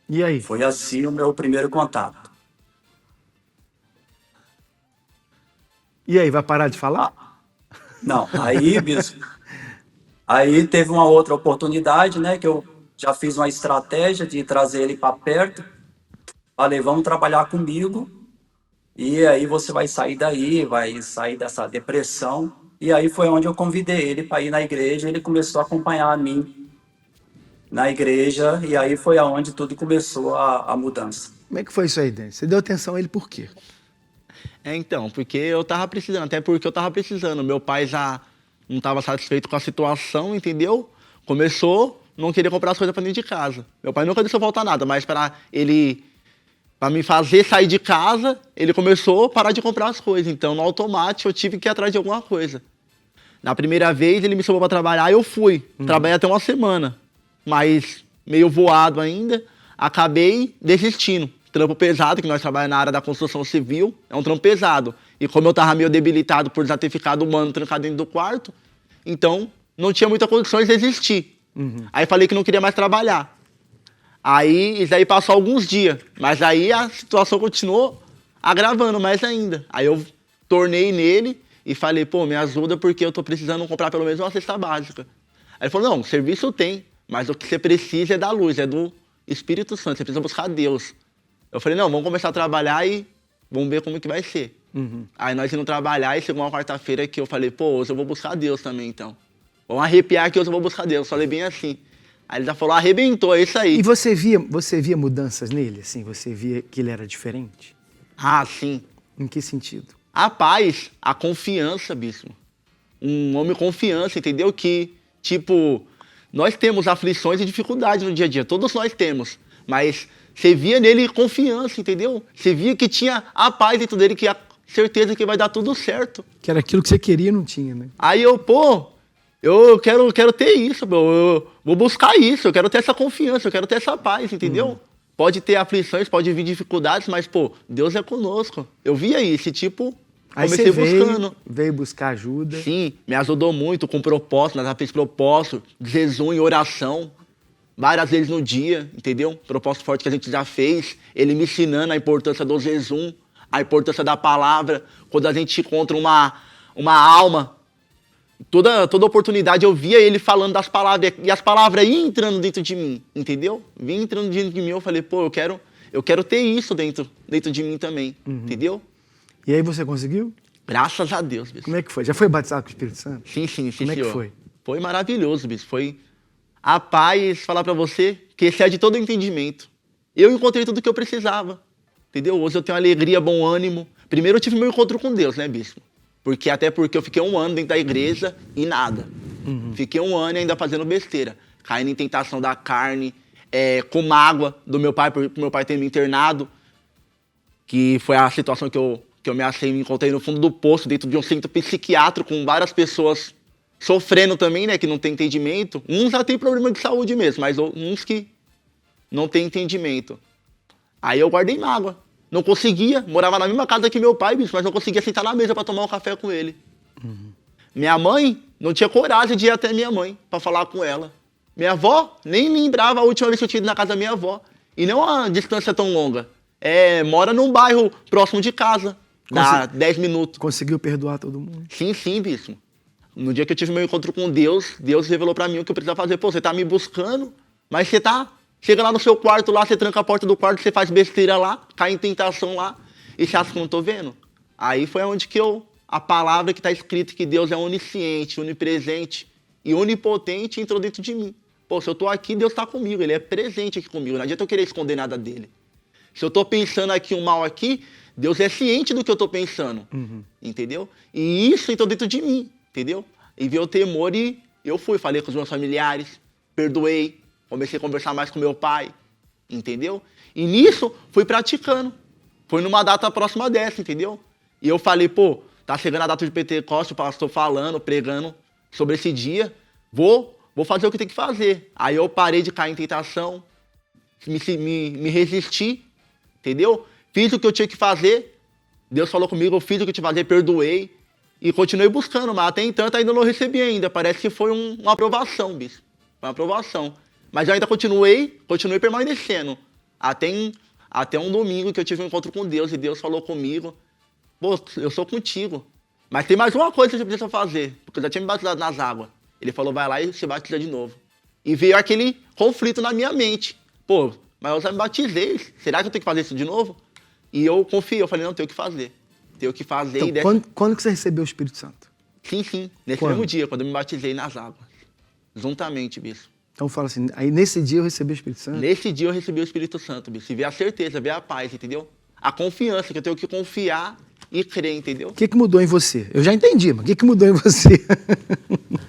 E aí? Foi assim o meu primeiro contato. E aí, vai parar de falar? Não, aí, bispo, aí teve uma outra oportunidade, né, que eu já fiz uma estratégia de trazer ele para perto. Falei, vamos trabalhar comigo e aí você vai sair daí, vai sair dessa depressão. E aí foi onde eu convidei ele para ir na igreja, ele começou a acompanhar a mim na igreja e aí foi aonde tudo começou a mudança. Como é que foi isso aí, Denis? Você deu atenção a ele por quê? Então, porque eu tava precisando, até porque eu tava precisando. Meu pai já não estava satisfeito com a situação, entendeu? Começou, não queria comprar as coisas para dentro de casa. Meu pai nunca deixou faltar nada, mas para me fazer sair de casa, ele começou a parar de comprar as coisas. Então, no automático, eu tive que ir atrás de alguma coisa. Na primeira vez, ele me chamou para trabalhar, eu fui. Trabalhei até uma semana, mas meio voado ainda, acabei desistindo. Trampo pesado, que nós trabalhamos na área da construção civil, é um trampo pesado. E como eu estava meio debilitado por já ter ficado um ano trancado dentro do quarto, então não tinha muitas condições de desistir. Aí falei que não queria mais trabalhar. Aí isso aí passou alguns dias, mas aí a situação continuou agravando mais ainda. Aí eu tornei nele e falei, me ajuda porque eu tô precisando comprar pelo menos uma cesta básica. Aí ele falou, não, serviço tem, mas o que você precisa é da luz, é do Espírito Santo, você precisa buscar Deus. Eu falei, não, vamos começar a trabalhar e vamos ver como que vai ser. Aí nós íamos trabalhar e chegou uma quarta-feira que eu falei, hoje eu vou buscar Deus também, então. Vamos arrepiar que hoje eu vou buscar Deus. Falei bem assim. Aí ele já falou, arrebentou, é isso aí. E você via mudanças nele, assim? Você via que ele era diferente? Ah, sim. Em que sentido? A paz, a confiança, bispo. Um homem confiança, entendeu? Que, nós temos aflições e dificuldades no dia a dia. Todos nós temos. Mas você via nele confiança, entendeu? Você via que tinha a paz dentro dele, que a certeza que vai dar tudo certo. Que era aquilo que você queria e não tinha, né? Aí eu quero ter isso, eu vou buscar isso, eu quero ter essa confiança, eu quero ter essa paz, entendeu? Pode ter aflições, pode vir dificuldades, mas, Deus é conosco. Eu via isso, aí comecei você buscando. Veio buscar ajuda. Sim, me ajudou muito com propósito, nós já fez propósito, jejum e oração, várias vezes no dia, entendeu? Propósito forte que a gente já fez, ele me ensinando a importância do jejum, a importância da palavra, quando a gente encontra uma alma. Toda oportunidade eu via ele falando das palavras, e as palavras iam entrando dentro de mim, entendeu? Vinha entrando dentro de mim, eu falei, eu quero ter isso dentro de mim também, entendeu? E aí você conseguiu? Graças a Deus, bispo. Como é que foi? Já foi batizado com o Espírito Santo? Sim, Como é que foi? Foi maravilhoso, bispo. Foi a paz, falar pra você, que excede todo o entendimento. Eu encontrei tudo o que eu precisava, entendeu? Hoje eu tenho alegria, bom ânimo, Primeiro eu tive meu encontro com Deus, né, bispo? Até porque eu fiquei 1 ano dentro da igreja e nada. Fiquei 1 ano ainda fazendo besteira. Caindo em tentação da carne, com mágoa do meu pai, por meu pai ter me internado. Que foi a situação que eu me achei, me encontrei no fundo do poço, dentro de um centro psiquiátrico, com várias pessoas sofrendo também, né, que não tem entendimento. Uns já tem problema de saúde mesmo, mas uns que não tem entendimento. Aí eu guardei mágoa. Não conseguia, morava na mesma casa que meu pai, bicho, mas não conseguia sentar na mesa para tomar um café com ele. Minha mãe não tinha coragem de ir até minha mãe para falar com ela. Minha avó nem lembrava a última vez que eu tinha ido na casa da minha avó. E não uma distância tão longa. Mora num bairro próximo de casa. Dá 10 minutos. Conseguiu perdoar todo mundo? Sim, bispo. No dia que eu tive meu encontro com Deus, Deus revelou pra mim o que eu precisava fazer. Pô, você tá me buscando, mas você chega lá no seu quarto, lá, você tranca a porta do quarto, você faz besteira lá, cai em tentação lá, e você acha que eu não tô vendo? Aí foi onde que a palavra que tá escrita que Deus é onisciente, onipresente e onipotente entrou dentro de mim. Pô, se eu tô aqui, Deus tá comigo, Ele é presente aqui comigo, não adianta eu querer esconder nada dele. Se eu tô pensando aqui um mal aqui, Deus é ciente do que eu tô pensando, entendeu? E isso entrou dentro de mim, entendeu? E veio o temor e eu falei com os meus familiares, perdoei, comecei a conversar mais com meu pai, entendeu? E nisso, fui praticando. Foi numa data próxima dessa, entendeu? E eu falei, pô, tá chegando a data de Pentecostes, o pastor falando, pregando sobre esse dia, vou fazer o que tem que fazer. Aí eu parei de cair em tentação, me resisti, entendeu? Fiz o que eu tinha que fazer, Deus falou comigo, eu fiz o que eu tinha que fazer, perdoei, e continuei buscando, mas até então ainda não recebi ainda, parece que foi uma aprovação, bicho, uma aprovação. Mas eu ainda continuei permanecendo, até um domingo que eu tive um encontro com Deus, e Deus falou comigo, pô, eu sou contigo, mas tem mais uma coisa que você precisa fazer, porque eu já tinha me batizado nas águas. Ele falou, vai lá e se batiza de novo. E veio aquele conflito na minha mente, pô, mas eu já me batizei, será que eu tenho que fazer isso de novo? E eu confiei, eu falei, não, tenho que fazer. Então, quando que você recebeu o Espírito Santo? Sim, nesse mesmo dia, quando eu me batizei nas águas. Juntamente, bispo. Então fala assim, aí nesse dia eu recebi o Espírito Santo? Nesse dia eu recebi o Espírito Santo, bispo. E veio a certeza, veio a paz, entendeu? A confiança, que eu tenho que confiar e crer, entendeu? O que mudou em você? Eu já entendi, mas o que mudou em você?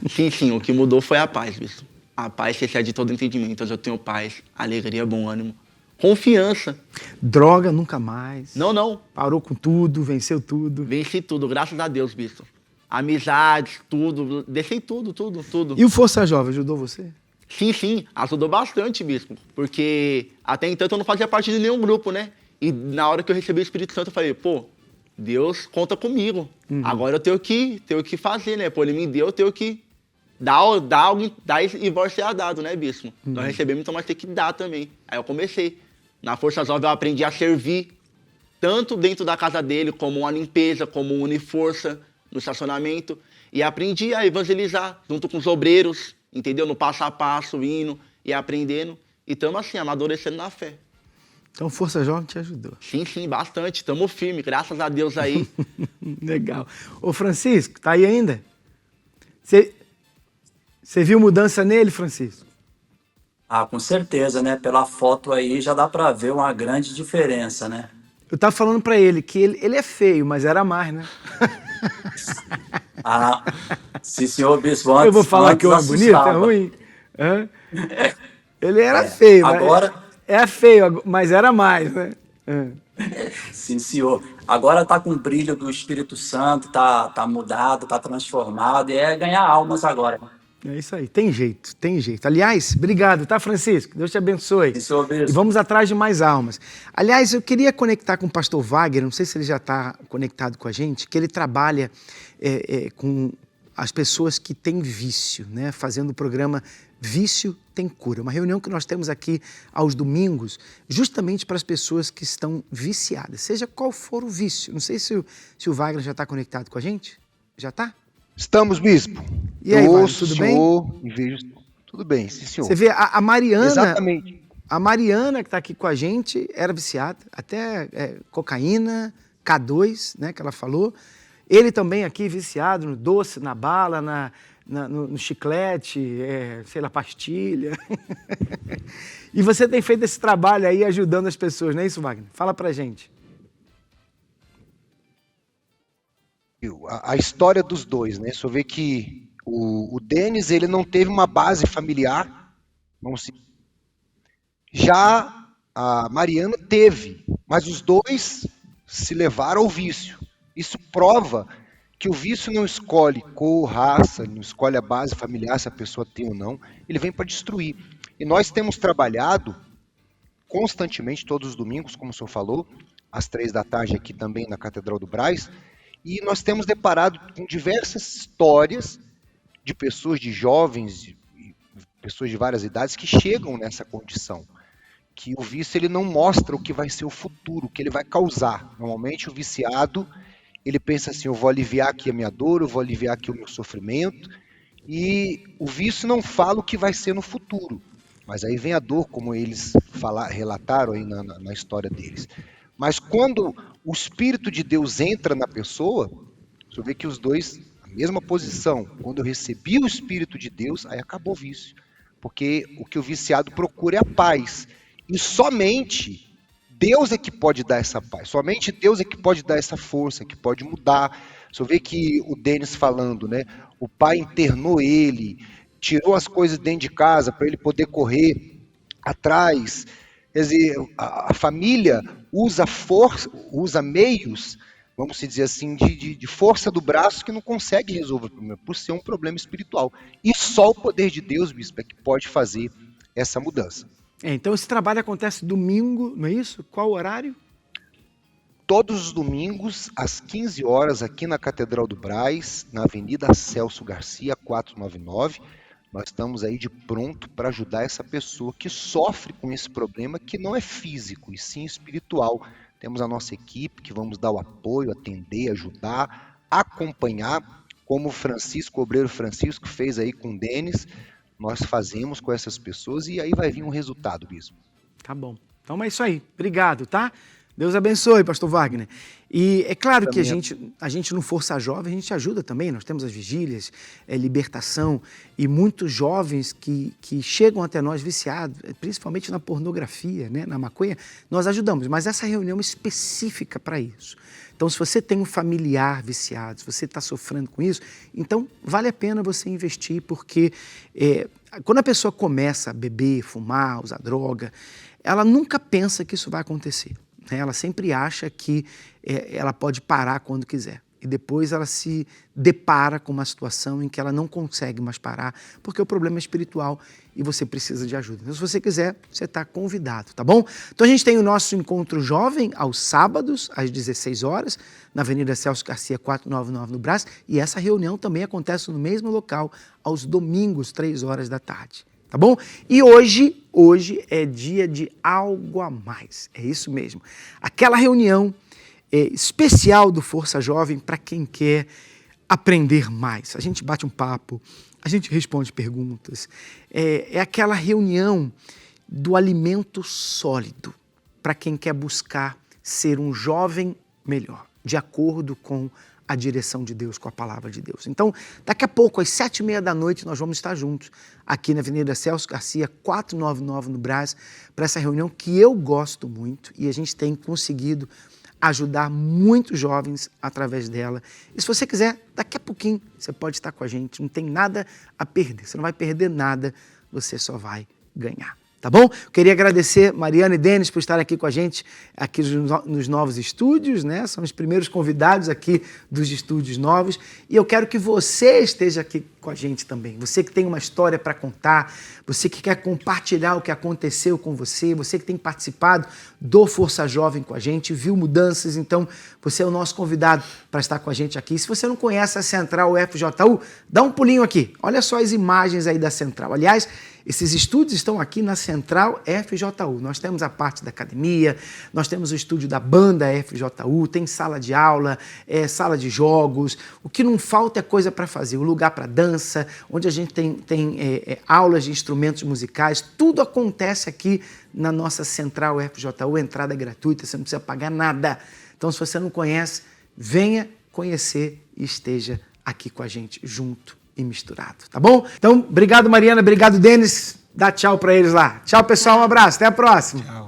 Sim, o que mudou foi a paz, bispo. A paz que excede todo entendimento. Hoje eu tenho paz, alegria, bom ânimo. Confiança. Droga, nunca mais. Não. Parou com tudo, venceu tudo. Venci tudo, graças a Deus, bispo. Amizades, tudo, deixei tudo. E o Força Jovem ajudou você? Sim, ajudou bastante, bispo. Porque até então eu não fazia parte de nenhum grupo, né? E na hora que eu recebi o Espírito Santo, eu falei, pô, Deus conta comigo. Agora eu tenho que fazer, né? Pô, Ele me deu, eu tenho que dar e vai ser dado, né, bispo? Nós recebemos, então nós temos que dar também. Aí eu comecei. Na Força Jovem eu aprendi a servir, tanto dentro da casa dele, como uma limpeza, como uma uniforça no estacionamento. E aprendi a evangelizar junto com os obreiros, entendeu? No passo a passo, indo e aprendendo. E estamos assim, amadurecendo na fé. Então Força Jovem te ajudou? Sim, bastante. Estamos firmes, graças a Deus aí. Legal. Ô Francisco, tá aí ainda? Você viu mudança nele, Francisco? Ah, com certeza, né? Pela foto aí já dá pra ver uma grande diferença, né? Eu tava falando pra ele que ele é feio, mas era mais, né? Ah, sim, senhor bispo. Antes, eu vou falar que eu é bonito, é ruim? Ele era feio, agora... É feio, mas era mais, né? Sim, senhor. Agora tá com o brilho do Espírito Santo, tá mudado, tá transformado, e é ganhar almas agora. É isso aí, tem jeito. Aliás, obrigado, tá, Francisco? Deus te abençoe. Sim, senhor bispo. E vamos atrás de mais almas. Aliás, eu queria conectar com o pastor Wagner, não sei se ele já está conectado com a gente, que ele trabalha com as pessoas que têm vício, né? Fazendo o programa Vício Tem Cura, uma reunião que nós temos aqui aos domingos, justamente para as pessoas que estão viciadas, seja qual for o vício. Não sei se o Wagner já está conectado com a gente. Já está? Estamos, bispo. E aí, Wagner, tudo bem? E vejo tudo bem, sim, senhor. Você vê, a Mariana... Exatamente. A Mariana, que está aqui com a gente, era viciada, até cocaína, K2, né, que ela falou. Ele também aqui viciado no doce, na bala, no chiclete, sei lá, pastilha. E você tem feito esse trabalho aí ajudando as pessoas, não é isso, Wagner? Fala pra gente. a história dos dois, né? Só vê que o Denis, ele não teve uma base familiar, já a Mariana teve, mas os dois se levaram ao vício. Isso prova que o vício não escolhe cor, raça, não escolhe a base familiar, se a pessoa tem ou não, ele vem para destruir. E nós temos trabalhado constantemente, todos os domingos, como o senhor falou, às 15h aqui também na Catedral do Brás, e nós temos deparado com diversas histórias de pessoas, de jovens, pessoas de várias idades que chegam nessa condição, que o vício ele não mostra o que vai ser o futuro, o que ele vai causar. Normalmente o viciado, ele pensa assim, eu vou aliviar aqui a minha dor, eu vou aliviar aqui o meu sofrimento, e o vício não fala o que vai ser no futuro, mas aí vem a dor, como eles relataram aí na história deles. Mas quando o Espírito de Deus entra na pessoa, você vê que os dois, a mesma posição, quando eu recebi o Espírito de Deus, aí acabou o vício, porque o que o viciado procura é a paz, e somente Deus é que pode dar essa paz, somente Deus é que pode dar essa força, que pode mudar. Você vê que o Denis falando, né? O pai internou ele, tirou as coisas dentro de casa para ele poder correr atrás. Quer dizer, a família usa força, usa meios, vamos dizer assim, de força do braço que não consegue resolver o problema, por ser um problema espiritual. E só o poder de Deus, bispo, é que pode fazer essa mudança. Então esse trabalho acontece domingo, não é isso? Qual o horário? Todos os domingos, às 15 horas, aqui na Catedral do Brás, na Avenida Celso Garcia, 499. Nós estamos aí de pronto para ajudar essa pessoa que sofre com esse problema, que não é físico, e sim espiritual. Temos a nossa equipe que vamos dar o apoio, atender, ajudar, acompanhar, como o Francisco, o obreiro Francisco, fez aí com o Denis. Nós fazemos com essas pessoas e aí vai vir um resultado, bispo. Tá bom. Então é isso aí. Obrigado, tá? Deus abençoe, pastor Wagner. E é claro que a gente no Força Jovem, a gente ajuda também, nós temos as vigílias, libertação, e muitos jovens que chegam até nós viciados, principalmente na pornografia, né, na maconha, nós ajudamos, mas essa reunião é específica para isso. Então, se você tem um familiar viciado, se você está sofrendo com isso, então vale a pena você investir, porque quando a pessoa começa a beber, fumar, usar droga, ela nunca pensa que isso vai acontecer. Ela sempre acha que ela pode parar quando quiser. E depois ela se depara com uma situação em que ela não consegue mais parar, porque o problema é espiritual e você precisa de ajuda. Então, se você quiser, você está convidado, tá bom? Então, a gente tem o nosso encontro jovem aos sábados, às 16 horas, na Avenida Celso Garcia, 499, no Brás. E essa reunião também acontece no mesmo local, aos domingos, 3 horas da tarde. Tá bom? E hoje é dia de algo a mais. É isso mesmo. Aquela reunião especial do Força Jovem para quem quer aprender mais. A gente bate um papo, a gente responde perguntas. É aquela reunião do alimento sólido para quem quer buscar ser um jovem melhor, de acordo com a direção de Deus, com a palavra de Deus. Então, daqui a pouco, às 19h30, nós vamos estar juntos aqui na Avenida Celso Garcia, 499, no Brás, para essa reunião que eu gosto muito e a gente tem conseguido ajudar muitos jovens através dela. E se você quiser, daqui a pouquinho você pode estar com a gente, não tem nada a perder, você não vai perder nada, você só vai ganhar. Tá bom? Eu queria agradecer Mariana e Denis por estarem aqui com a gente aqui nos novos estúdios, né? São os primeiros convidados aqui dos estúdios novos e eu quero que você esteja aqui com a gente também. Você que tem uma história para contar, você que quer compartilhar o que aconteceu com você, você que tem participado do Força Jovem com a gente, viu mudanças, então você é o nosso convidado para estar com a gente aqui. Se você não conhece a Central FJU, dá um pulinho aqui. Olha só as imagens aí da Central. Aliás, esses estúdios estão aqui na Central FJU. Nós temos a parte da academia, nós temos o estúdio da banda FJU, tem sala de aula, sala de jogos. O que não falta é coisa para fazer, o lugar para dança, onde a gente tem aulas de instrumentos musicais. Tudo acontece aqui na nossa Central FJU, entrada gratuita, você não precisa pagar nada. Então, se você não conhece, venha conhecer e esteja aqui com a gente junto e misturado, tá bom? Então, obrigado, Mariana, obrigado, Denis. Dá tchau para eles lá. Tchau, pessoal, um abraço, até a próxima. Tchau.